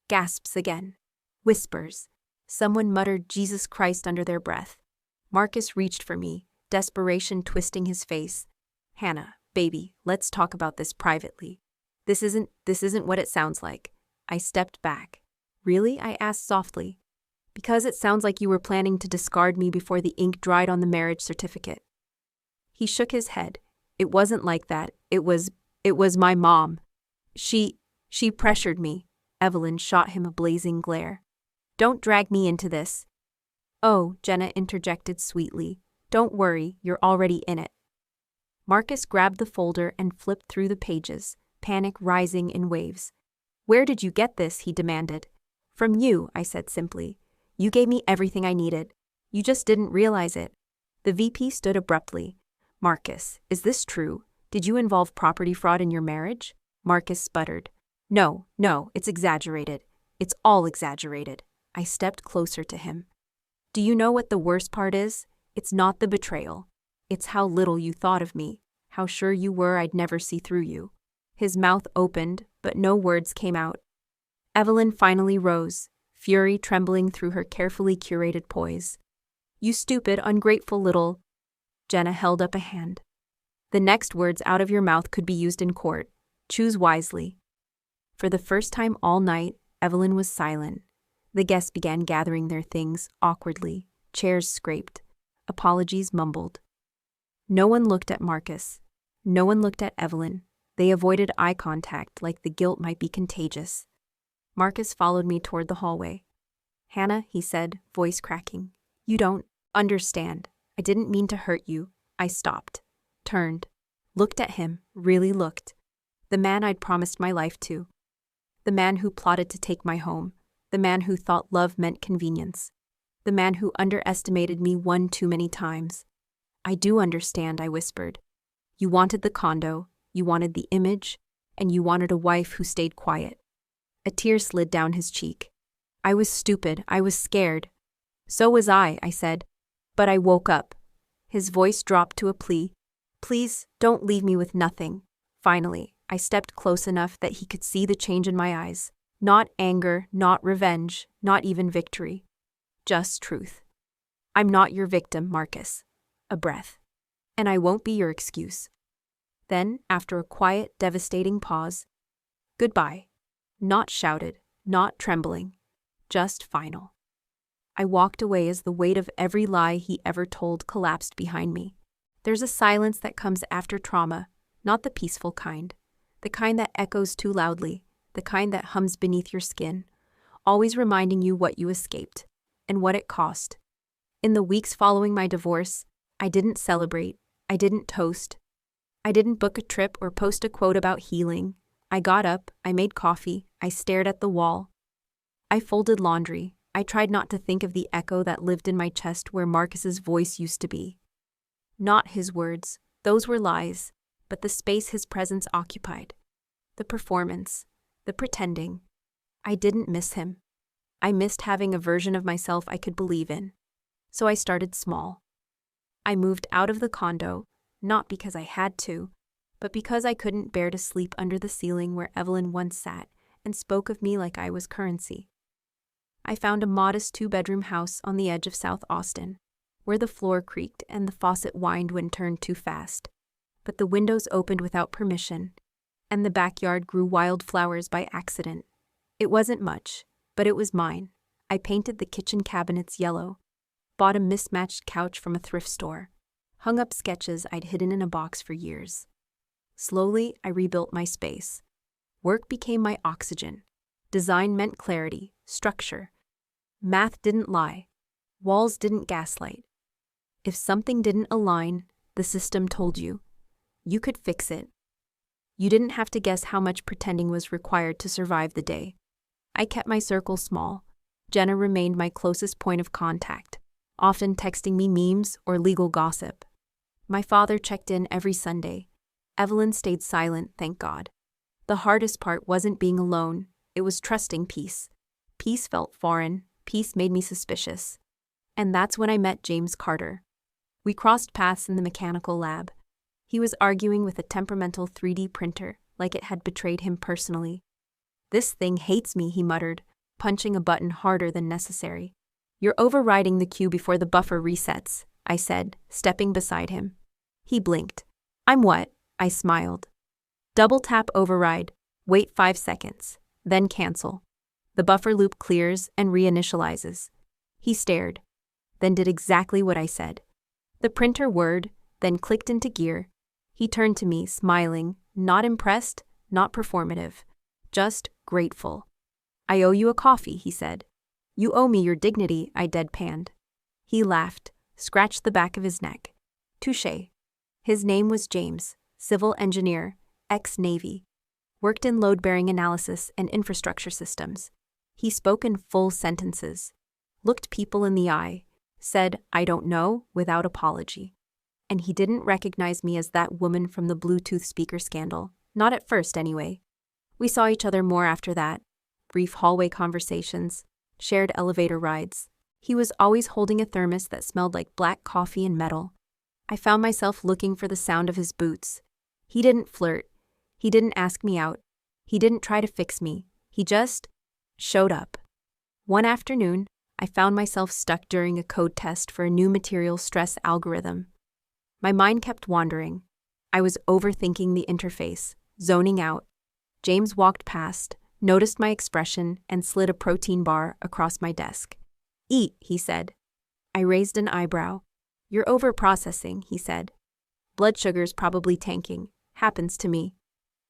Gasps again. Whispers. Someone muttered "Jesus Christ" under their breath. Marcus reached for me, desperation twisting his face. "Hannah, baby, let's talk about this privately. This isn't what it sounds like." I stepped back. "Really?" I asked softly. "Because it sounds like you were planning to discard me before the ink dried on the marriage certificate." He shook his head. "It wasn't like that. It was my mom. She pressured me." Evelyn shot him a blazing glare. "Don't drag me into this." "Oh," Jenna interjected sweetly. "Don't worry, you're already in it." Marcus grabbed the folder and flipped through the pages, panic rising in waves. "Where did you get this?" he demanded. "From you," I said simply. "You gave me everything I needed. You just didn't realize it." The VP stood abruptly. "Marcus, is this true? Did you involve property fraud in your marriage?" Marcus sputtered. No, it's exaggerated. It's all exaggerated." I stepped closer to him. "Do you know what the worst part is? It's not the betrayal. It's how little you thought of me, how sure you were I'd never see through you." His mouth opened, but no words came out. Evelyn finally rose, fury trembling through her carefully curated poise. "You stupid, ungrateful little—" Jenna held up a hand. "The next words out of your mouth could be used in court. Choose wisely." For the first time all night, Evelyn was silent. The guests began gathering their things awkwardly. Chairs scraped. Apologies mumbled. No one looked at Marcus. No one looked at Evelyn. They avoided eye contact like the guilt might be contagious. Marcus followed me toward the hallway. "Hannah," he said, voice cracking. "You don't understand. I didn't mean to hurt you." I stopped, turned, looked at him, really looked. The man I'd promised my life to. The man who plotted to take my home. The man who thought love meant convenience. The man who underestimated me one too many times. "I do understand," I whispered. You wanted the condo, you wanted the image, and you wanted a wife who stayed quiet. A tear slid down his cheek. I was stupid, I was scared. So was I said. But I woke up. His voice dropped to a plea. Please, don't leave me with nothing. Finally, I stepped close enough that he could see the change in my eyes. Not anger, not revenge, not even victory. Just truth. I'm not your victim, Marcus. A breath. And I won't be your excuse. Then, after a quiet, devastating pause, goodbye. Not shouted, not trembling. Just final. I walked away as the weight of every lie he ever told collapsed behind me. There's a silence that comes after trauma, not the peaceful kind. The kind that echoes too loudly, the kind that hums beneath your skin, always reminding you what you escaped, and what it cost. In the weeks following my divorce, I didn't celebrate, I didn't toast, I didn't book a trip or post a quote about healing. I got up, I made coffee, I stared at the wall. I folded laundry. I tried not to think of the echo that lived in my chest where Marcus's voice used to be. Not his words, those were lies, but the space his presence occupied. The performance, the pretending. I didn't miss him. I missed having a version of myself I could believe in. So I started small. I moved out of the condo, not because I had to, but because I couldn't bear to sleep under the ceiling where Evelyn once sat and spoke of me like I was currency. I found a modest 2-bedroom house on the edge of South Austin, where the floor creaked and the faucet whined when turned too fast. But the windows opened without permission, and the backyard grew wildflowers by accident. It wasn't much, but it was mine. I painted the kitchen cabinets yellow, bought a mismatched couch from a thrift store, hung up sketches I'd hidden in a box for years. Slowly, I rebuilt my space. Work became my oxygen. Design meant clarity, structure. Math didn't lie. Walls didn't gaslight. If something didn't align, the system told you. You could fix it. You didn't have to guess how much pretending was required to survive the day. I kept my circle small. Jenna remained my closest point of contact, often texting me memes or legal gossip. My father checked in every Sunday. Evelyn stayed silent, thank God. The hardest part wasn't being alone. It was trusting peace. Peace felt foreign. Peace made me suspicious. And that's when I met James Carter. We crossed paths in the mechanical lab. He was arguing with a temperamental 3D printer, like it had betrayed him personally. "This thing hates me," he muttered, punching a button harder than necessary. "You're overriding the queue before the buffer resets," I said, stepping beside him. He blinked. "I'm what?" I smiled. "Double tap override. Wait 5 seconds. Then cancel. The buffer loop clears and reinitializes." He stared, then did exactly what I said. The printer whirred, then clicked into gear. He turned to me, smiling, not impressed, not performative, just grateful. "I owe you a coffee," he said. "You owe me your dignity," I deadpanned. He laughed, scratched the back of his neck. "Touché." His name was James, civil engineer, ex-Navy. Worked in load-bearing analysis and infrastructure systems. He spoke in full sentences, looked people in the eye, said, "I don't know," without apology. And he didn't recognize me as that woman from the Bluetooth speaker scandal, not at first anyway. We saw each other more after that, brief hallway conversations, shared elevator rides. He was always holding a thermos that smelled like black coffee and metal. I found myself looking for the sound of his boots. He didn't flirt. He didn't ask me out. He didn't try to fix me. He just showed up. One afternoon, I found myself stuck during a code test for a new material stress algorithm. My mind kept wandering. I was overthinking the interface, zoning out. James walked past, noticed my expression, and slid a protein bar across my desk. "Eat," he said. I raised an eyebrow. "You're overprocessing," he said. "Blood sugar's probably tanking. Happens to me."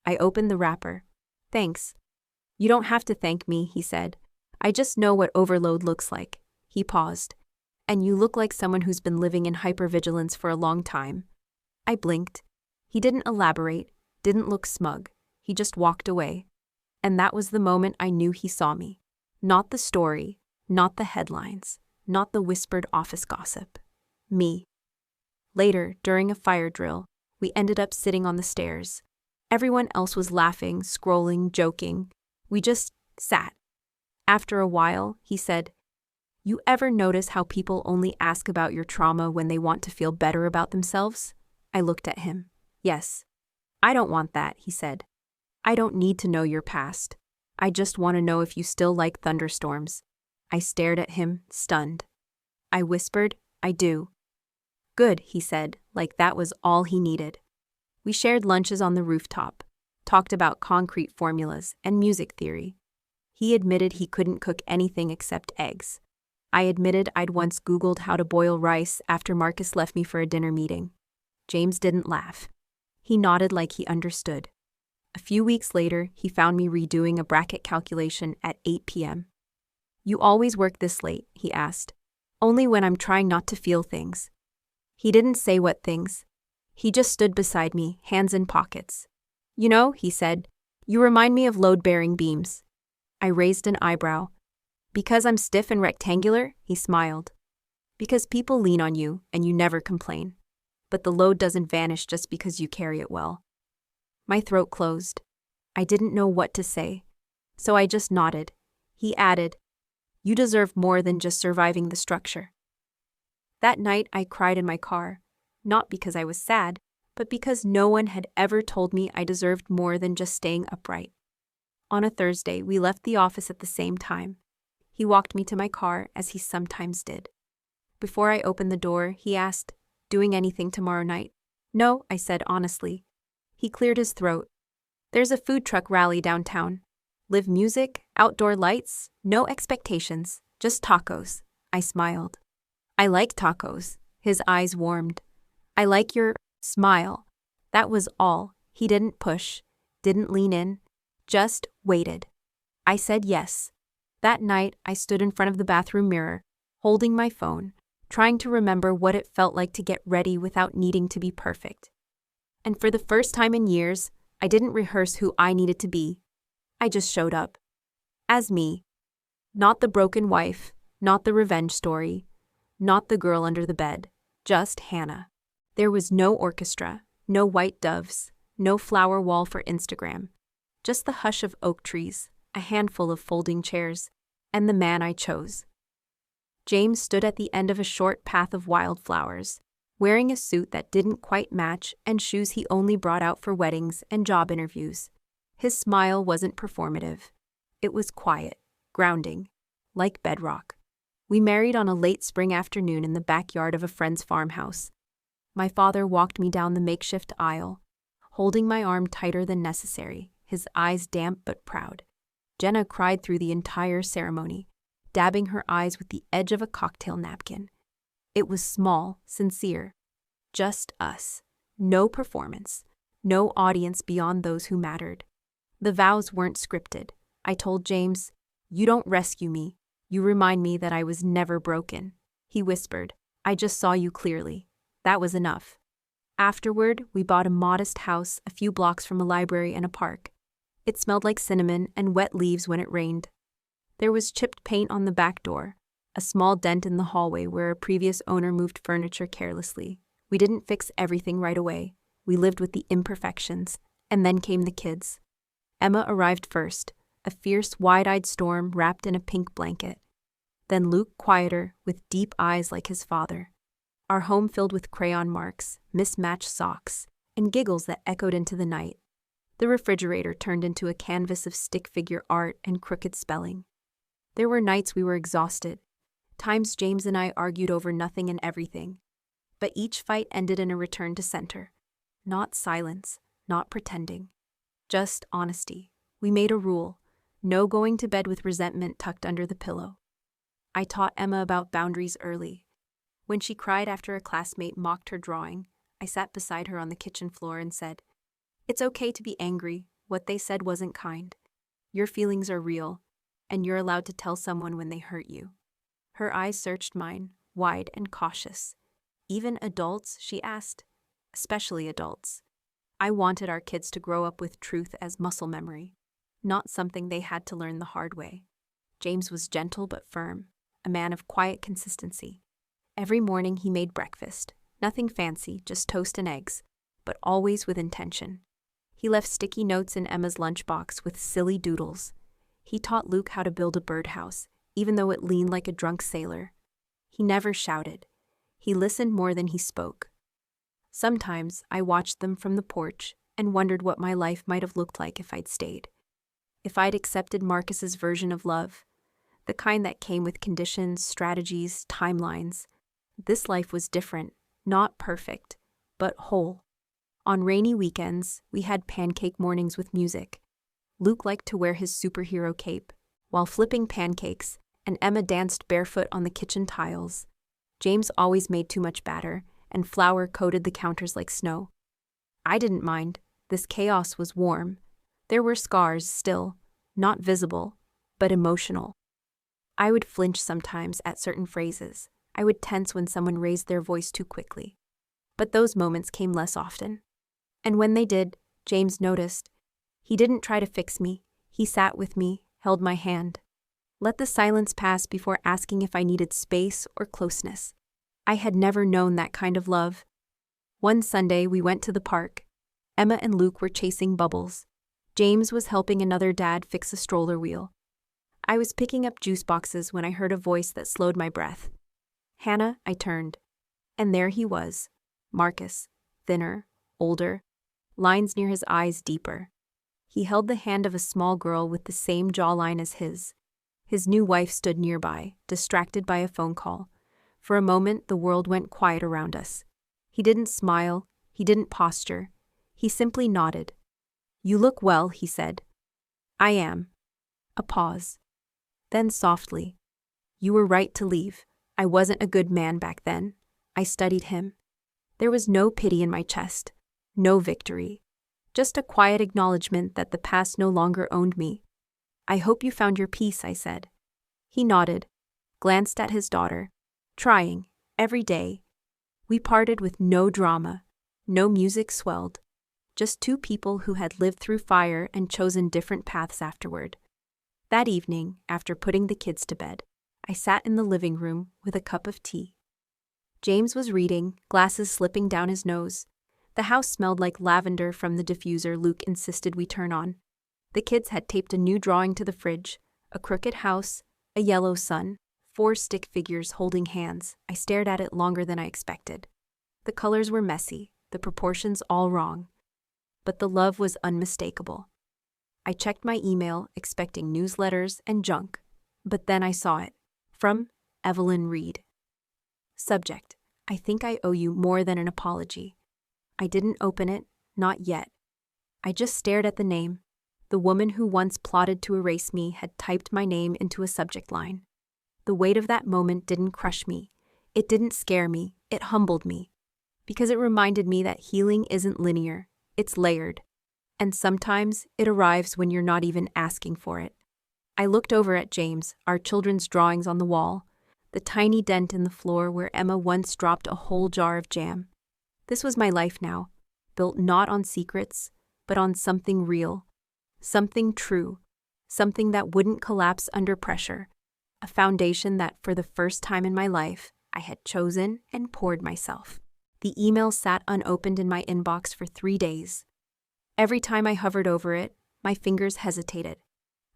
I opened the wrapper. "Thanks." "You don't have to thank me," he said. "I just know what overload looks like." He paused. "And you look like someone who's been living in hypervigilance for a long time." I blinked. He didn't elaborate, didn't look smug. He just walked away. And that was the moment I knew he saw me. Not the story, not the headlines, not the whispered office gossip. Me. Later, during a fire drill, We ended up sitting on the stairs. Everyone else was laughing, scrolling, joking. We just sat. After a while, he said, "You ever notice how people only ask about your trauma when they want to feel better about themselves?" I looked at him. "Yes." "I don't want that," he said. "I don't need to know your past. I just want to know if you still like thunderstorms." I stared at him, stunned. I whispered, "I do." "Good," he said, like that was all he needed. We shared lunches on the rooftop, talked about concrete formulas and music theory. He admitted he couldn't cook anything except eggs. I admitted I'd once Googled how to boil rice after Marcus left me for a dinner meeting. James didn't laugh. He nodded like he understood. A few weeks later, he found me redoing a bracket calculation at 8 p.m. "You always work this late?" he asked. "Only when I'm trying not to feel things." He didn't say what things. He just stood beside me, hands in pockets. "You know," he said, "you remind me of load-bearing beams." I raised an eyebrow. "Because I'm stiff and rectangular?" He smiled. "Because people lean on you and you never complain. But the load doesn't vanish just because you carry it well." My throat closed. I didn't know what to say, so I just nodded. He added, "You deserve more than just surviving the structure." That night I cried in my car, not because I was sad, but because no one had ever told me I deserved more than just staying upright. On a Thursday, we left the office at the same time. He walked me to my car, as he sometimes did. Before I opened the door, he asked, "Doing anything tomorrow night?" "No," I said honestly. He cleared his throat. "There's a food truck rally downtown. Live music, outdoor lights, no expectations, just tacos." I smiled. "I like tacos." His eyes warmed. "I like your smile." That was all. He didn't push, didn't lean in, just waited. I said yes. That night, I stood in front of the bathroom mirror, holding my phone, trying to remember what it felt like to get ready without needing to be perfect. And for the first time in years, I didn't rehearse who I needed to be. I just showed up. As me. Not the broken wife, not the revenge story, not the girl under the bed, just Hannah. There was no orchestra, no white doves, no flower wall for Instagram, just the hush of oak trees, a handful of folding chairs, and the man I chose. James stood at the end of a short path of wildflowers, wearing a suit that didn't quite match and shoes he only brought out for weddings and job interviews. His smile wasn't performative. It was quiet, grounding, like bedrock. We married on a late spring afternoon in the backyard of a friend's farmhouse. My father walked me down the makeshift aisle, holding my arm tighter than necessary, his eyes damp but proud. Jenna cried through the entire ceremony, dabbing her eyes with the edge of a cocktail napkin. It was small, sincere. Just us. No performance. No audience beyond those who mattered. The vows weren't scripted. I told James, "You don't rescue me. You remind me that I was never broken." He whispered, "I just saw you clearly." That was enough. Afterward, we bought a modest house a few blocks from a library and a park. It smelled like cinnamon and wet leaves when it rained. There was chipped paint on the back door, a small dent in the hallway where a previous owner moved furniture carelessly. We didn't fix everything right away. We lived with the imperfections, and then came the kids. Emma arrived first, a fierce, wide-eyed storm wrapped in a pink blanket. Then Luke, quieter, with deep eyes like his father. Our home filled with crayon marks, mismatched socks, and giggles that echoed into the night. The refrigerator turned into a canvas of stick figure art and crooked spelling. There were nights we were exhausted, times James and I argued over nothing and everything. But each fight ended in a return to center. Not silence, not pretending. Just honesty. We made a rule. No going to bed with resentment tucked under the pillow. I taught Emma about boundaries early. When she cried after a classmate mocked her drawing, I sat beside her on the kitchen floor and said, "It's okay to be angry. What they said wasn't kind. Your feelings are real, and you're allowed to tell someone when they hurt you." Her eyes searched mine, wide and cautious. "Even adults?" she asked. "Especially adults." I wanted our kids to grow up with truth as muscle memory, not something they had to learn the hard way. James was gentle but firm, a man of quiet consistency. Every morning he made breakfast, nothing fancy, just toast and eggs, but always with intention. He left sticky notes in Emma's lunchbox with silly doodles. He taught Luke how to build a birdhouse, even though it leaned like a drunk sailor. He never shouted. He listened more than he spoke. Sometimes I watched them from the porch and wondered what my life might have looked like if I'd stayed. If I'd accepted Marcus's version of love, the kind that came with conditions, strategies, timelines. This life was different, not perfect, but whole. On rainy weekends, we had pancake mornings with music. Luke liked to wear his superhero cape while flipping pancakes, and Emma danced barefoot on the kitchen tiles. James always made too much batter, and flour coated the counters like snow. I didn't mind. This chaos was warm. There were scars still, not visible, but emotional. I would flinch sometimes at certain phrases. I would tense when someone raised their voice too quickly. But those moments came less often. And when they did, James noticed. He didn't try to fix me. He sat with me, held my hand. Let the silence pass before asking if I needed space or closeness. I had never known that kind of love. One Sunday, we went to the park. Emma and Luke were chasing bubbles. James was helping another dad fix a stroller wheel. I was picking up juice boxes when I heard a voice that slowed my breath. Hannah, I turned. And there he was. Marcus, thinner, older, lines near his eyes deeper. He held the hand of a small girl with the same jawline as his. His new wife stood nearby, distracted by a phone call. For a moment, the world went quiet around us. He didn't smile, he didn't posture. He simply nodded. "You look well," he said. "I am." A pause. Then softly, "You were right to leave. I wasn't a good man back then." I studied him. There was no pity in my chest, no victory, just a quiet acknowledgement that the past no longer owned me. "I hope you found your peace," I said. He nodded, glanced at his daughter, trying, every day. We parted with no drama, no music swelled, just two people who had lived through fire and chosen different paths afterward. That evening, after putting the kids to bed, I sat in the living room with a cup of tea. James was reading, glasses slipping down his nose. The house smelled like lavender from the diffuser Luke insisted we turn on. The kids had taped a new drawing to the fridge, a crooked house, a yellow sun, 4 stick figures holding hands. I stared at it longer than I expected. The colors were messy, the proportions all wrong. But the love was unmistakable. I checked my email, expecting newsletters and junk. But then I saw it. From Evelyn Reed. Subject: I think I owe you more than an apology. I didn't open it, not yet. I just stared at the name. The woman who once plotted to erase me had typed my name into a subject line. The weight of that moment didn't crush me. It didn't scare me. It humbled me. Because it reminded me that healing isn't linear. It's layered. And sometimes it arrives when you're not even asking for it. I looked over at James, our children's drawings on the wall, the tiny dent in the floor where Emma once dropped a whole jar of jam. This was my life now, built not on secrets, but on something real, something true, something that wouldn't collapse under pressure, a foundation that for the first time in my life, I had chosen and poured myself. The email sat unopened in my inbox for 3 days. Every time I hovered over it, my fingers hesitated.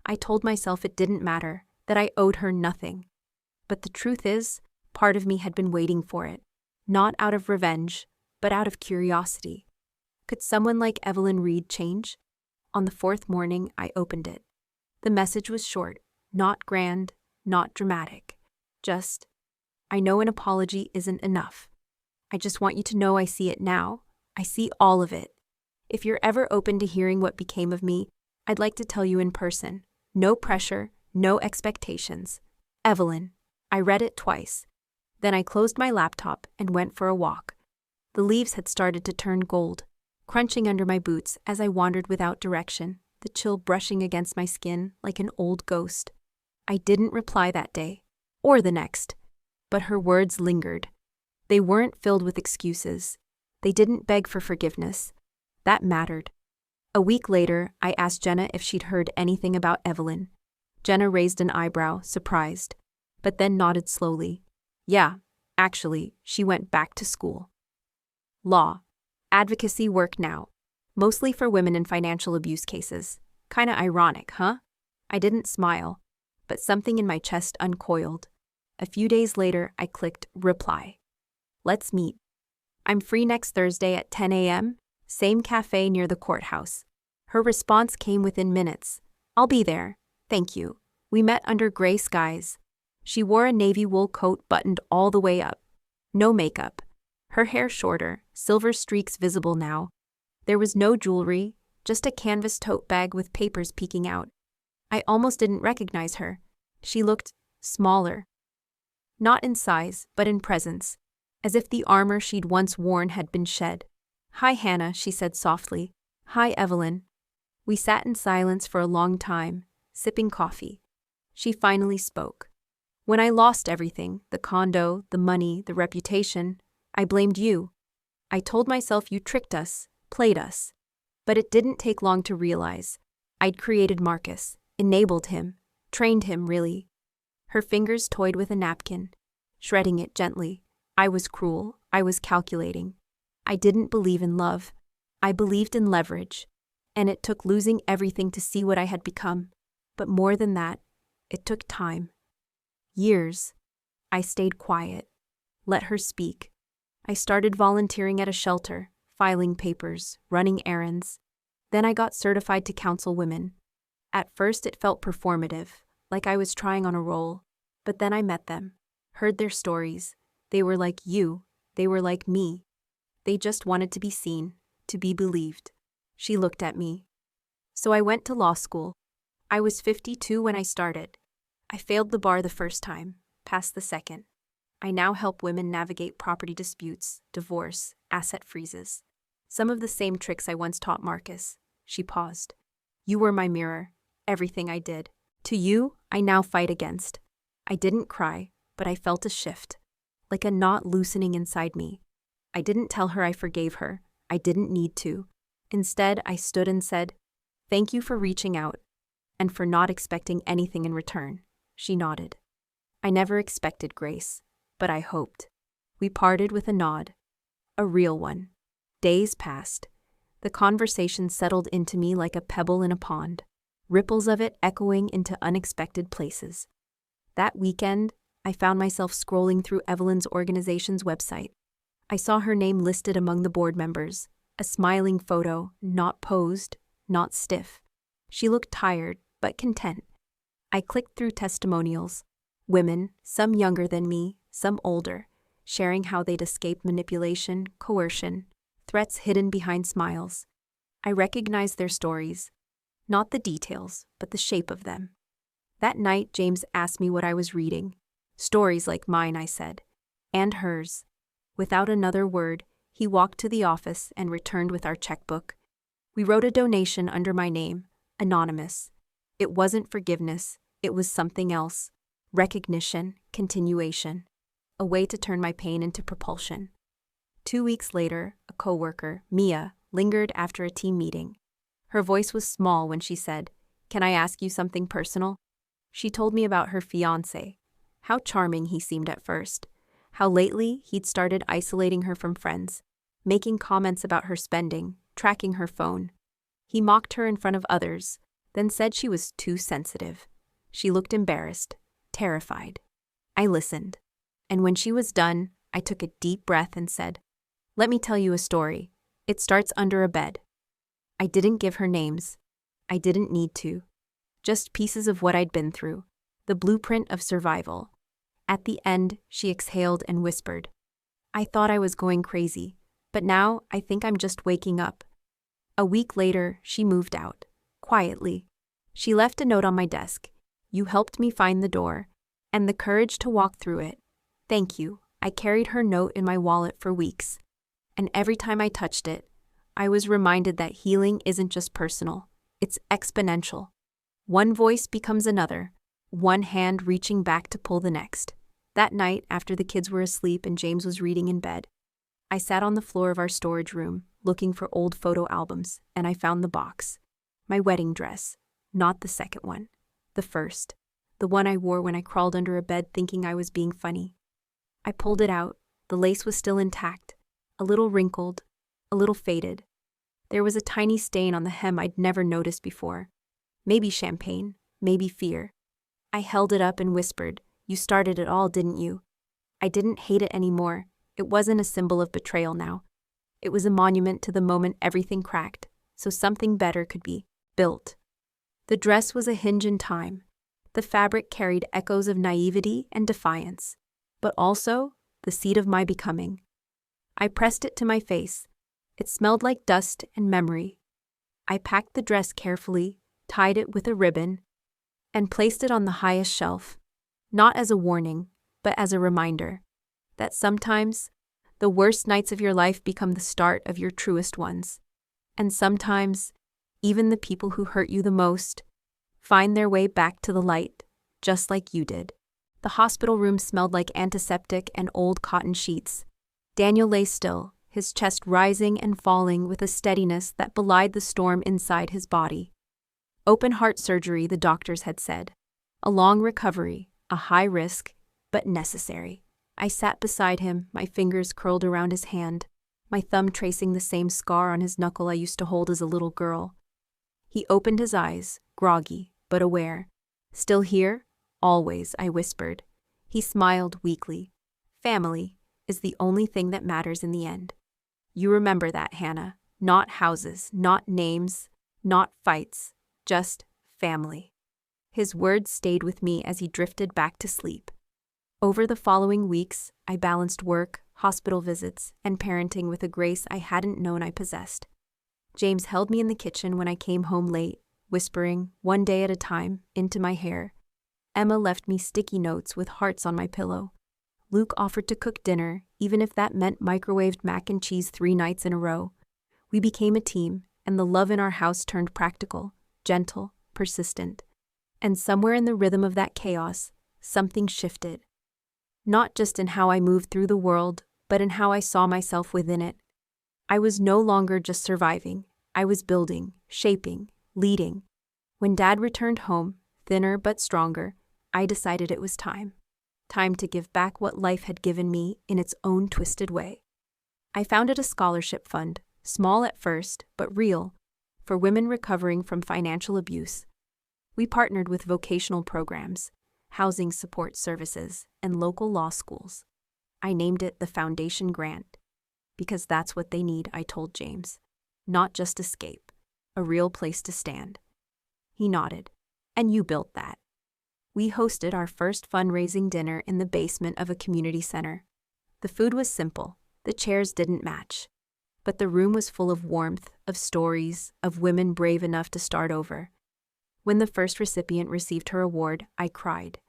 I told myself it didn't matter, that I owed her nothing. But the truth is, part of me had been waiting for it, not out of revenge, but out of curiosity. Could someone like Evelyn Reed change? On the 4th morning, I opened it. The message was short, not grand, not dramatic. Just, I know an apology isn't enough. I just want you to know I see it now. I see all of it. If you're ever open to hearing what became of me, I'd like to tell you in person. No pressure, no expectations. Evelyn. I read it twice. Then I closed my laptop and went for a walk. The leaves had started to turn gold, crunching under my boots as I wandered without direction, the chill brushing against my skin like an old ghost. I didn't reply that day, or the next, but her words lingered. They weren't filled with excuses. They didn't beg for forgiveness. That mattered. A week later, I asked Jenna if she'd heard anything about Evelyn. Jenna raised an eyebrow, surprised, but then nodded slowly. Yeah, actually, she went back to school. Law. Advocacy work now. Mostly for women in financial abuse cases. Kinda ironic, huh? I didn't smile, but something in my chest uncoiled. A few days later, I clicked reply. Let's meet. I'm free next Thursday at 10 a.m., same cafe near the courthouse. Her response came within minutes. I'll be there. Thank you. We met under gray skies. She wore a navy wool coat buttoned all the way up. No makeup. Her hair shorter, silver streaks visible now. There was no jewelry, just a canvas tote bag with papers peeking out. I almost didn't recognize her. She looked smaller. Not in size, but in presence, as if the armor she'd once worn had been shed. Hi, Hannah, she said softly. Hi, Evelyn. We sat in silence for a long time, sipping coffee. She finally spoke. When I lost everything, the condo, the money, the reputation, I blamed you. I told myself you tricked us, played us. But it didn't take long to realize. I'd created Marcus, enabled him, trained him, really. Her fingers toyed with a napkin, shredding it gently. I was cruel, I was calculating. I didn't believe in love. I believed in leverage. And it took losing everything to see what I had become. But more than that, it took time. Years. I stayed quiet. Let her speak. I started volunteering at a shelter, filing papers, running errands. Then I got certified to counsel women. At first it felt performative, like I was trying on a role. But then I met them, heard their stories. They were like you. They were like me. They just wanted to be seen, to be believed. She looked at me. So I went to law school. I was 52 when I started. I failed the bar the first time, passed the second. I now help women navigate property disputes, divorce, asset freezes. Some of the same tricks I once taught Marcus. She paused. You were my mirror, everything I did. To you, I now fight against. I didn't cry, but I felt a shift, like a knot loosening inside me. I didn't tell her I forgave her. I didn't need to. Instead, I stood and said, "Thank you for reaching out, and for not expecting anything in return." She nodded. I never expected grace, but I hoped. We parted with a nod. A real one. Days passed. The conversation settled into me like a pebble in a pond, ripples of it echoing into unexpected places. That weekend, I found myself scrolling through Evelyn's organization's website. I saw her name listed among the board members, a smiling photo, not posed, not stiff. She looked tired, but content. I clicked through testimonials. Women, some younger than me, some older, sharing how they'd escaped manipulation, coercion, threats hidden behind smiles. I recognized their stories, not the details, but the shape of them. That night, James asked me what I was reading. Stories like mine, I said, and hers. Without another word, he walked to the office and returned with our checkbook. We wrote a donation under my name, anonymous. It wasn't forgiveness, it was something else. Recognition, continuation. A way to turn my pain into propulsion. 2 weeks later, a coworker, Mia, lingered after a team meeting. Her voice was small when she said, "Can I ask you something personal?" She told me about her fiancé, how charming he seemed at first, how lately he'd started isolating her from friends, making comments about her spending, tracking her phone. He mocked her in front of others, then said she was too sensitive. She looked embarrassed, terrified. I listened, and when she was done, I took a deep breath and said, "Let me tell you a story. It starts under a bed." I didn't give her names. I didn't need to. Just pieces of what I'd been through, the blueprint of survival. At the end, she exhaled and whispered, "I thought I was going crazy, but now I think I'm just waking up." A week later, she moved out, quietly. She left a note on my desk. "You helped me find the door, and the courage to walk through it. Thank you." I carried her note in my wallet for weeks, and every time I touched it, I was reminded that healing isn't just personal, it's exponential. One voice becomes another, one hand reaching back to pull the next. That night, after the kids were asleep and James was reading in bed, I sat on the floor of our storage room, looking for old photo albums, and I found the box. My wedding dress. Not the second one. The first. The one I wore when I crawled under a bed thinking I was being funny. I pulled it out. The lace was still intact, a little wrinkled, a little faded. There was a tiny stain on the hem I'd never noticed before. Maybe champagne, maybe fear. I held it up and whispered, "You started it all, didn't you?" I didn't hate it anymore. It wasn't a symbol of betrayal now. It was a monument to the moment everything cracked, so something better could be built. The dress was a hinge in time. The fabric carried echoes of naivety and defiance, but also the seed of my becoming. I pressed it to my face. It smelled like dust and memory. I packed the dress carefully, tied it with a ribbon, and placed it on the highest shelf, not as a warning, but as a reminder that sometimes the worst nights of your life become the start of your truest ones. And sometimes, even the people who hurt you the most find their way back to the light, just like you did. The hospital room smelled like antiseptic and old cotton sheets. Daniel lay still, his chest rising and falling with a steadiness that belied the storm inside his body. Open heart surgery, the doctors had said. A long recovery, a high risk, but necessary. I sat beside him, my fingers curled around his hand, my thumb tracing the same scar on his knuckle I used to hold as a little girl. He opened his eyes, groggy, but aware. "Still here?" "Always," I whispered. He smiled weakly. "Family is the only thing that matters in the end. You remember that, Hannah. Not houses, not names, not fights, just family." His words stayed with me as he drifted back to sleep. Over the following weeks, I balanced work, hospital visits, and parenting with a grace I hadn't known I possessed. James held me in the kitchen when I came home late, whispering, one day at a time, into my hair. Emma left me sticky notes with hearts on my pillow. Luke offered to cook dinner, even if that meant microwaved mac and cheese 3 nights in a row. We became a team, and the love in our house turned practical, gentle, persistent. And somewhere in the rhythm of that chaos, something shifted. Not just in how I moved through the world, but in how I saw myself within it. I was no longer just surviving. I was building, shaping, leading. When Dad returned home, thinner but stronger, I decided it was time. Time to give back what life had given me in its own twisted way. I founded a scholarship fund, small at first, but real, for women recovering from financial abuse. We partnered with vocational programs, housing support services, and local law schools. I named it the Foundation Grant, because that's what they need, I told James. Not just escape, a real place to stand. He nodded. "And you built that." We hosted our first fundraising dinner in the basement of a community center. The food was simple, the chairs didn't match, but the room was full of warmth, of stories, of women brave enough to start over. When the first recipient received her award, I cried.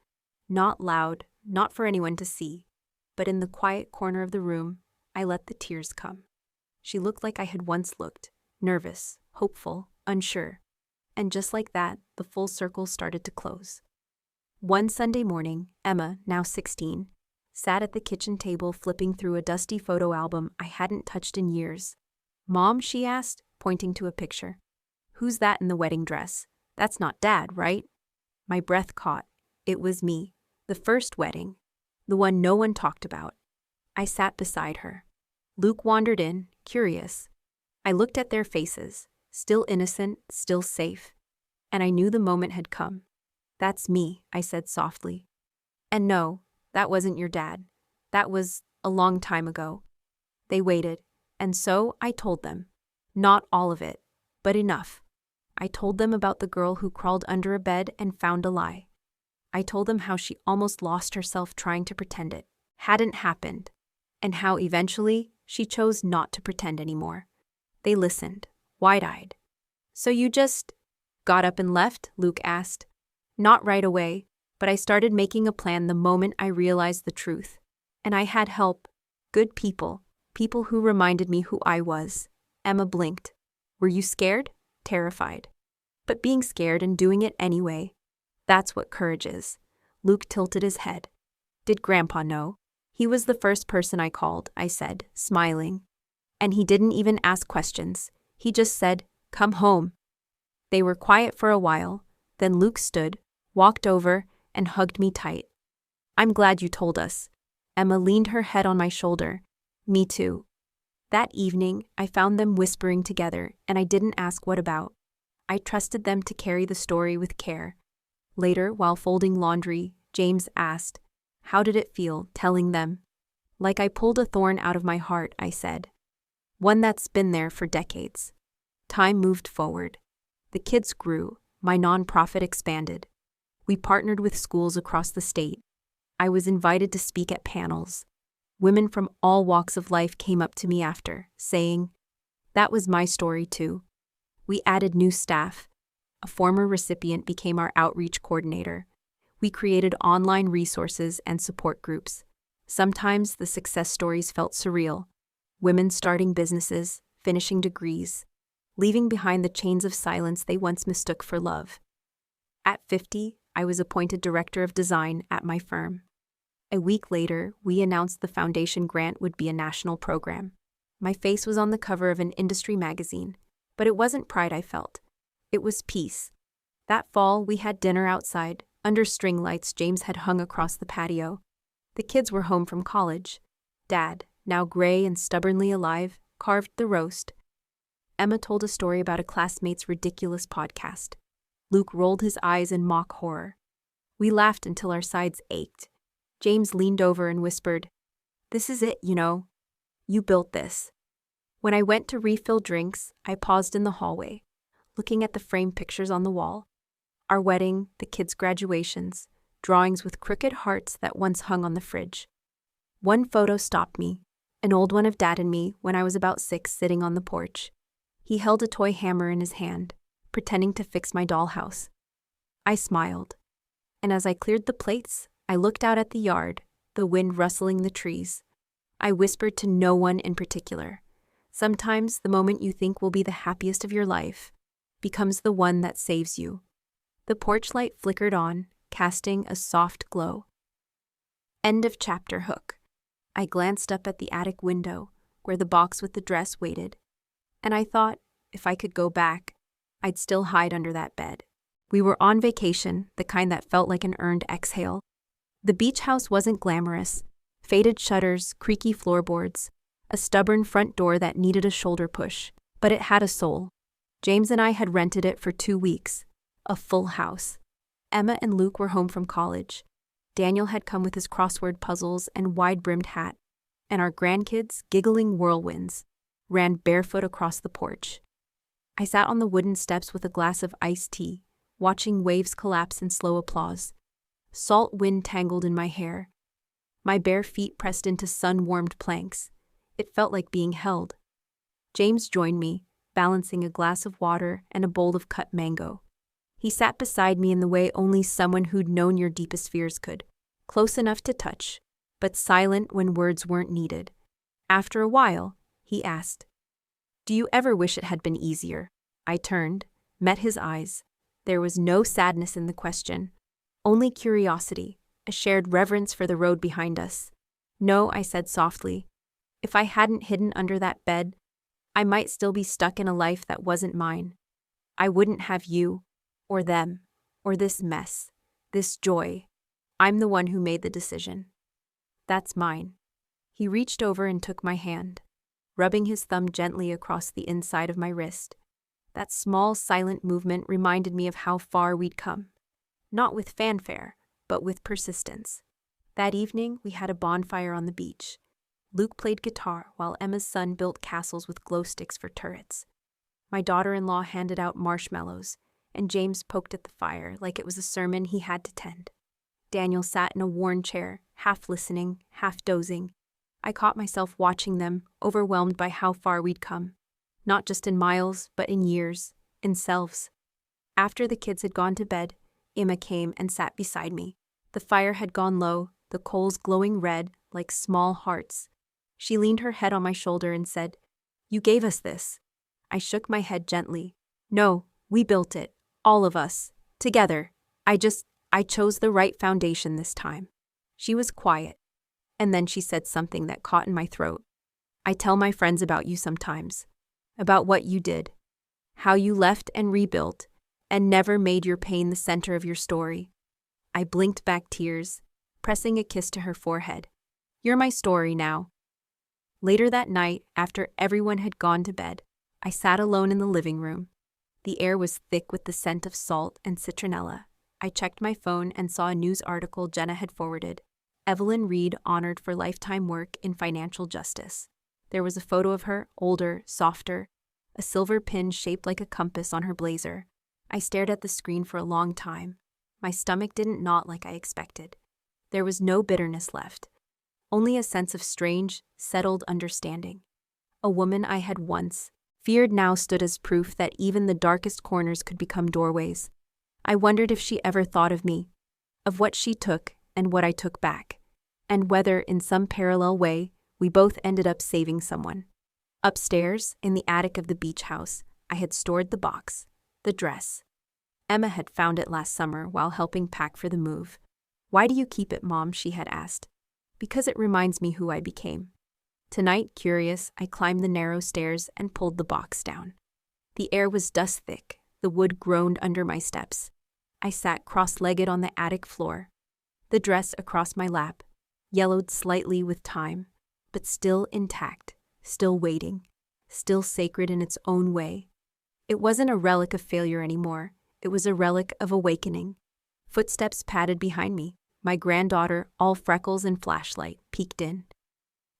Not loud, not for anyone to see, but in the quiet corner of the room, I let the tears come. She looked like I had once looked, nervous, hopeful, unsure. And just like that, the full circle started to close. One Sunday morning, Emma, now 16, sat at the kitchen table flipping through a dusty photo album I hadn't touched in years. "Mom," she asked, pointing to a picture. "Who's that in the wedding dress? That's not Dad, right?" My breath caught. It was me. The first wedding. The one no one talked about. I sat beside her. Luke wandered in, curious. I looked at their faces, still innocent, still safe, and I knew the moment had come. "That's me," I said softly. "And no, that wasn't your dad. That was a long time ago." They waited, and so I told them. Not all of it, but enough. I told them about the girl who crawled under a bed and found a lie. I told them how she almost lost herself trying to pretend it hadn't happened, and how eventually she chose not to pretend anymore. They listened, wide-eyed. "So you just got up and left?" Luke asked. "Not right away, but I started making a plan the moment I realized the truth. And I had help. Good people. People who reminded me who I was." Emma blinked. "Were you scared?" "Terrified. But being scared and doing it anyway. That's what courage is." Luke tilted his head. "Did Grandpa know?" "He was the first person I called," I said, smiling. "And he didn't even ask questions. He just said, 'Come home.'" They were quiet for a while. Then Luke stood, walked over, and hugged me tight. "I'm glad you told us." Emma leaned her head on my shoulder. "Me too." That evening, I found them whispering together, and I didn't ask what about. I trusted them to carry the story with care. Later, while folding laundry, James asked, "How did it feel, telling them?" "Like I pulled a thorn out of my heart," I said. "One that's been there for decades." Time moved forward. The kids grew. My nonprofit expanded. We partnered with schools across the state. I was invited to speak at panels. Women from all walks of life came up to me after, saying, "That was my story too." We added new staff. A former recipient became our outreach coordinator. We created online resources and support groups. Sometimes the success stories felt surreal. Women starting businesses, finishing degrees, leaving behind the chains of silence they once mistook for love. At 50, I was appointed director of design at my firm. A week later, we announced the foundation grant would be a national program. My face was on the cover of an industry magazine, but it wasn't pride I felt. It was peace. That fall, we had dinner outside, under string lights James had hung across the patio. The kids were home from college. Dad, now gray and stubbornly alive, carved the roast. Emma told a story about a classmate's ridiculous podcast. Luke rolled his eyes in mock horror. We laughed until our sides ached. James leaned over and whispered, "This is it, you know. You built this." When I went to refill drinks, I paused in the hallway, looking at the framed pictures on the wall. Our wedding, the kids' graduations, drawings with crooked hearts that once hung on the fridge. One photo stopped me, an old one of Dad and me when I was about 6 sitting on the porch. He held a toy hammer in his hand, pretending to fix my dollhouse. I smiled, and as I cleared the plates, I looked out at the yard, the wind rustling the trees. I whispered to no one in particular. Sometimes the moment you think will be the happiest of your life becomes the one that saves you. The porch light flickered on, casting a soft glow. End of chapter. Hook. I glanced up at the attic window, where the box with the dress waited, and I thought, if I could go back, I'd still hide under that bed. We were on vacation, the kind that felt like an earned exhale. The beach house wasn't glamorous. Faded shutters, creaky floorboards, a stubborn front door that needed a shoulder push, but it had a soul. James and I had rented it for 2 weeks, a full house. Emma and Luke were home from college. Daniel had come with his crossword puzzles and wide-brimmed hat, and our grandkids, giggling whirlwinds, ran barefoot across the porch. I sat on the wooden steps with a glass of iced tea, watching waves collapse in slow applause. Salt wind tangled in my hair. My bare feet pressed into sun-warmed planks. It felt like being held. James joined me, balancing a glass of water and a bowl of cut mango. He sat beside me in the way only someone who'd known your deepest fears could, close enough to touch, but silent when words weren't needed. After a while, he asked, "Do you ever wish it had been easier?" I turned, met his eyes. There was no sadness in the question, only curiosity, a shared reverence for the road behind us. "No," I said softly. "If I hadn't hidden under that bed, I might still be stuck in a life that wasn't mine. I wouldn't have you, or them, or this mess, this joy. I'm the one who made the decision. That's mine." He reached over and took my hand, rubbing his thumb gently across the inside of my wrist. That small, silent movement reminded me of how far we'd come. Not with fanfare, but with persistence. That evening, we had a bonfire on the beach. Luke played guitar while Emma's son built castles with glow sticks for turrets. My daughter-in-law handed out marshmallows, and James poked at the fire like it was a sermon he had to tend. Daniel sat in a worn chair, half listening, half dozing. I caught myself watching them, overwhelmed by how far we'd come. Not just in miles, but in years, in selves. After the kids had gone to bed, Emma came and sat beside me. The fire had gone low, the coals glowing red like small hearts. She leaned her head on my shoulder and said, "You gave us this." I shook my head gently. "No, we built it. All of us. Together. I chose the right foundation this time." She was quiet, and then she said something that caught in my throat. "I tell my friends about you sometimes. About what you did. How you left and rebuilt, and never made your pain the center of your story." I blinked back tears, pressing a kiss to her forehead. "You're my story now." Later that night, after everyone had gone to bed, I sat alone in the living room. The air was thick with the scent of salt and citronella. I checked my phone and saw a news article Jenna had forwarded. Evelyn Reed honored for lifetime work in financial justice. There was a photo of her, older, softer, a silver pin shaped like a compass on her blazer. I stared at the screen for a long time. My stomach didn't knot like I expected. There was no bitterness left, only a sense of strange, settled understanding. A woman I had once feared now stood as proof that even the darkest corners could become doorways. I wondered if she ever thought of me, of what she took and what I took back, and whether, in some parallel way, we both ended up saving someone. Upstairs, in the attic of the beach house, I had stored the box, the dress. Emma had found it last summer while helping pack for the move. "Why do you keep it, Mom?" she had asked. "Because it reminds me who I became." Tonight, curious, I climbed the narrow stairs and pulled the box down. The air was dust thick, the wood groaned under my steps. I sat cross-legged on the attic floor, the dress across my lap, yellowed slightly with time, but still intact, still waiting, still sacred in its own way. It wasn't a relic of failure anymore. It was a relic of awakening. Footsteps padded behind me. My granddaughter, all freckles and flashlight, peeked in.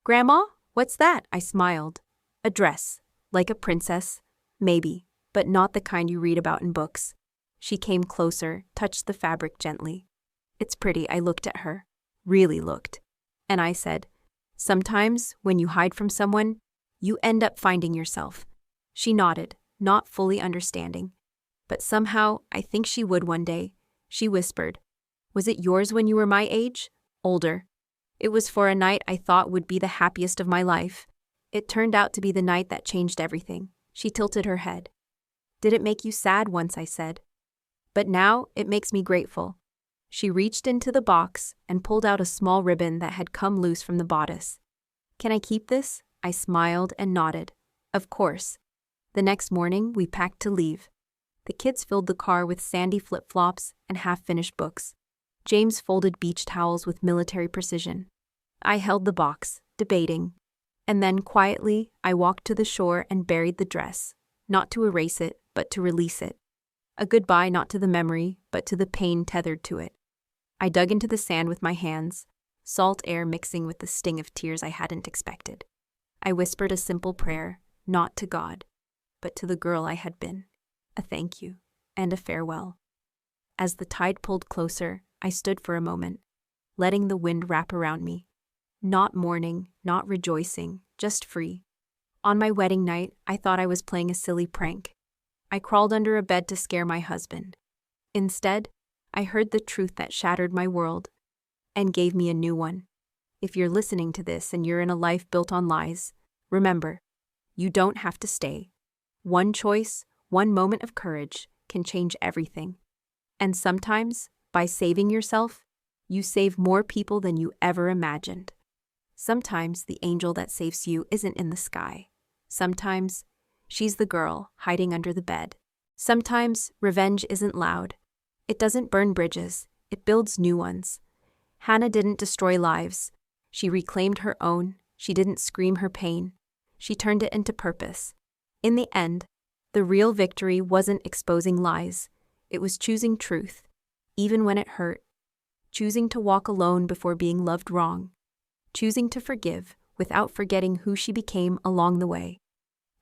"Grandma, what's that?" I smiled. "A dress, like a princess, maybe, but not the kind you read about in books." She came closer, touched the fabric gently. "It's pretty." I looked at her, really looked. And I said, "Sometimes, when you hide from someone, you end up finding yourself." She nodded, not fully understanding. But somehow, I think she would one day. She whispered, "Was it yours when you were my age?" "Older. It was for a night I thought would be the happiest of my life. It turned out to be the night that changed everything." She tilted her head. "Did it make you sad once?" I said. "But now it makes me grateful." She reached into the box and pulled out a small ribbon that had come loose from the bodice. "Can I keep this?" I smiled and nodded. "Of course." The next morning, we packed to leave. The kids filled the car with sandy flip-flops and half-finished books. James folded beach towels with military precision. I held the box, debating. And then, quietly, I walked to the shore and buried the dress, not to erase it, but to release it. A goodbye not to the memory, but to the pain tethered to it. I dug into the sand with my hands, salt air mixing with the sting of tears I hadn't expected. I whispered a simple prayer, not to God, but to the girl I had been. A thank you, and a farewell. As the tide pulled closer, I stood for a moment, letting the wind wrap around me. Not mourning, not rejoicing, just free. On my wedding night, I thought I was playing a silly prank. I crawled under a bed to scare my husband. Instead, I heard the truth that shattered my world and gave me a new one. If you're listening to this and you're in a life built on lies, remember, you don't have to stay. One choice, one moment of courage can change everything. And sometimes, by saving yourself, you save more people than you ever imagined. Sometimes the angel that saves you isn't in the sky. Sometimes she's the girl hiding under the bed. Sometimes revenge isn't loud. It doesn't burn bridges. It builds new ones. Hannah didn't destroy lives. She reclaimed her own. She didn't scream her pain. She turned it into purpose. In the end, the real victory wasn't exposing lies. It was choosing truth, even when it hurt. Choosing to walk alone before being loved wrong. Choosing to forgive without forgetting who she became along the way.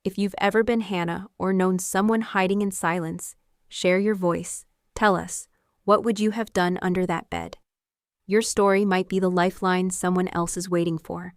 If you've ever been Hannah or known someone hiding in silence, share your voice. Tell us, what would you have done under that bed? Your story might be the lifeline someone else is waiting for.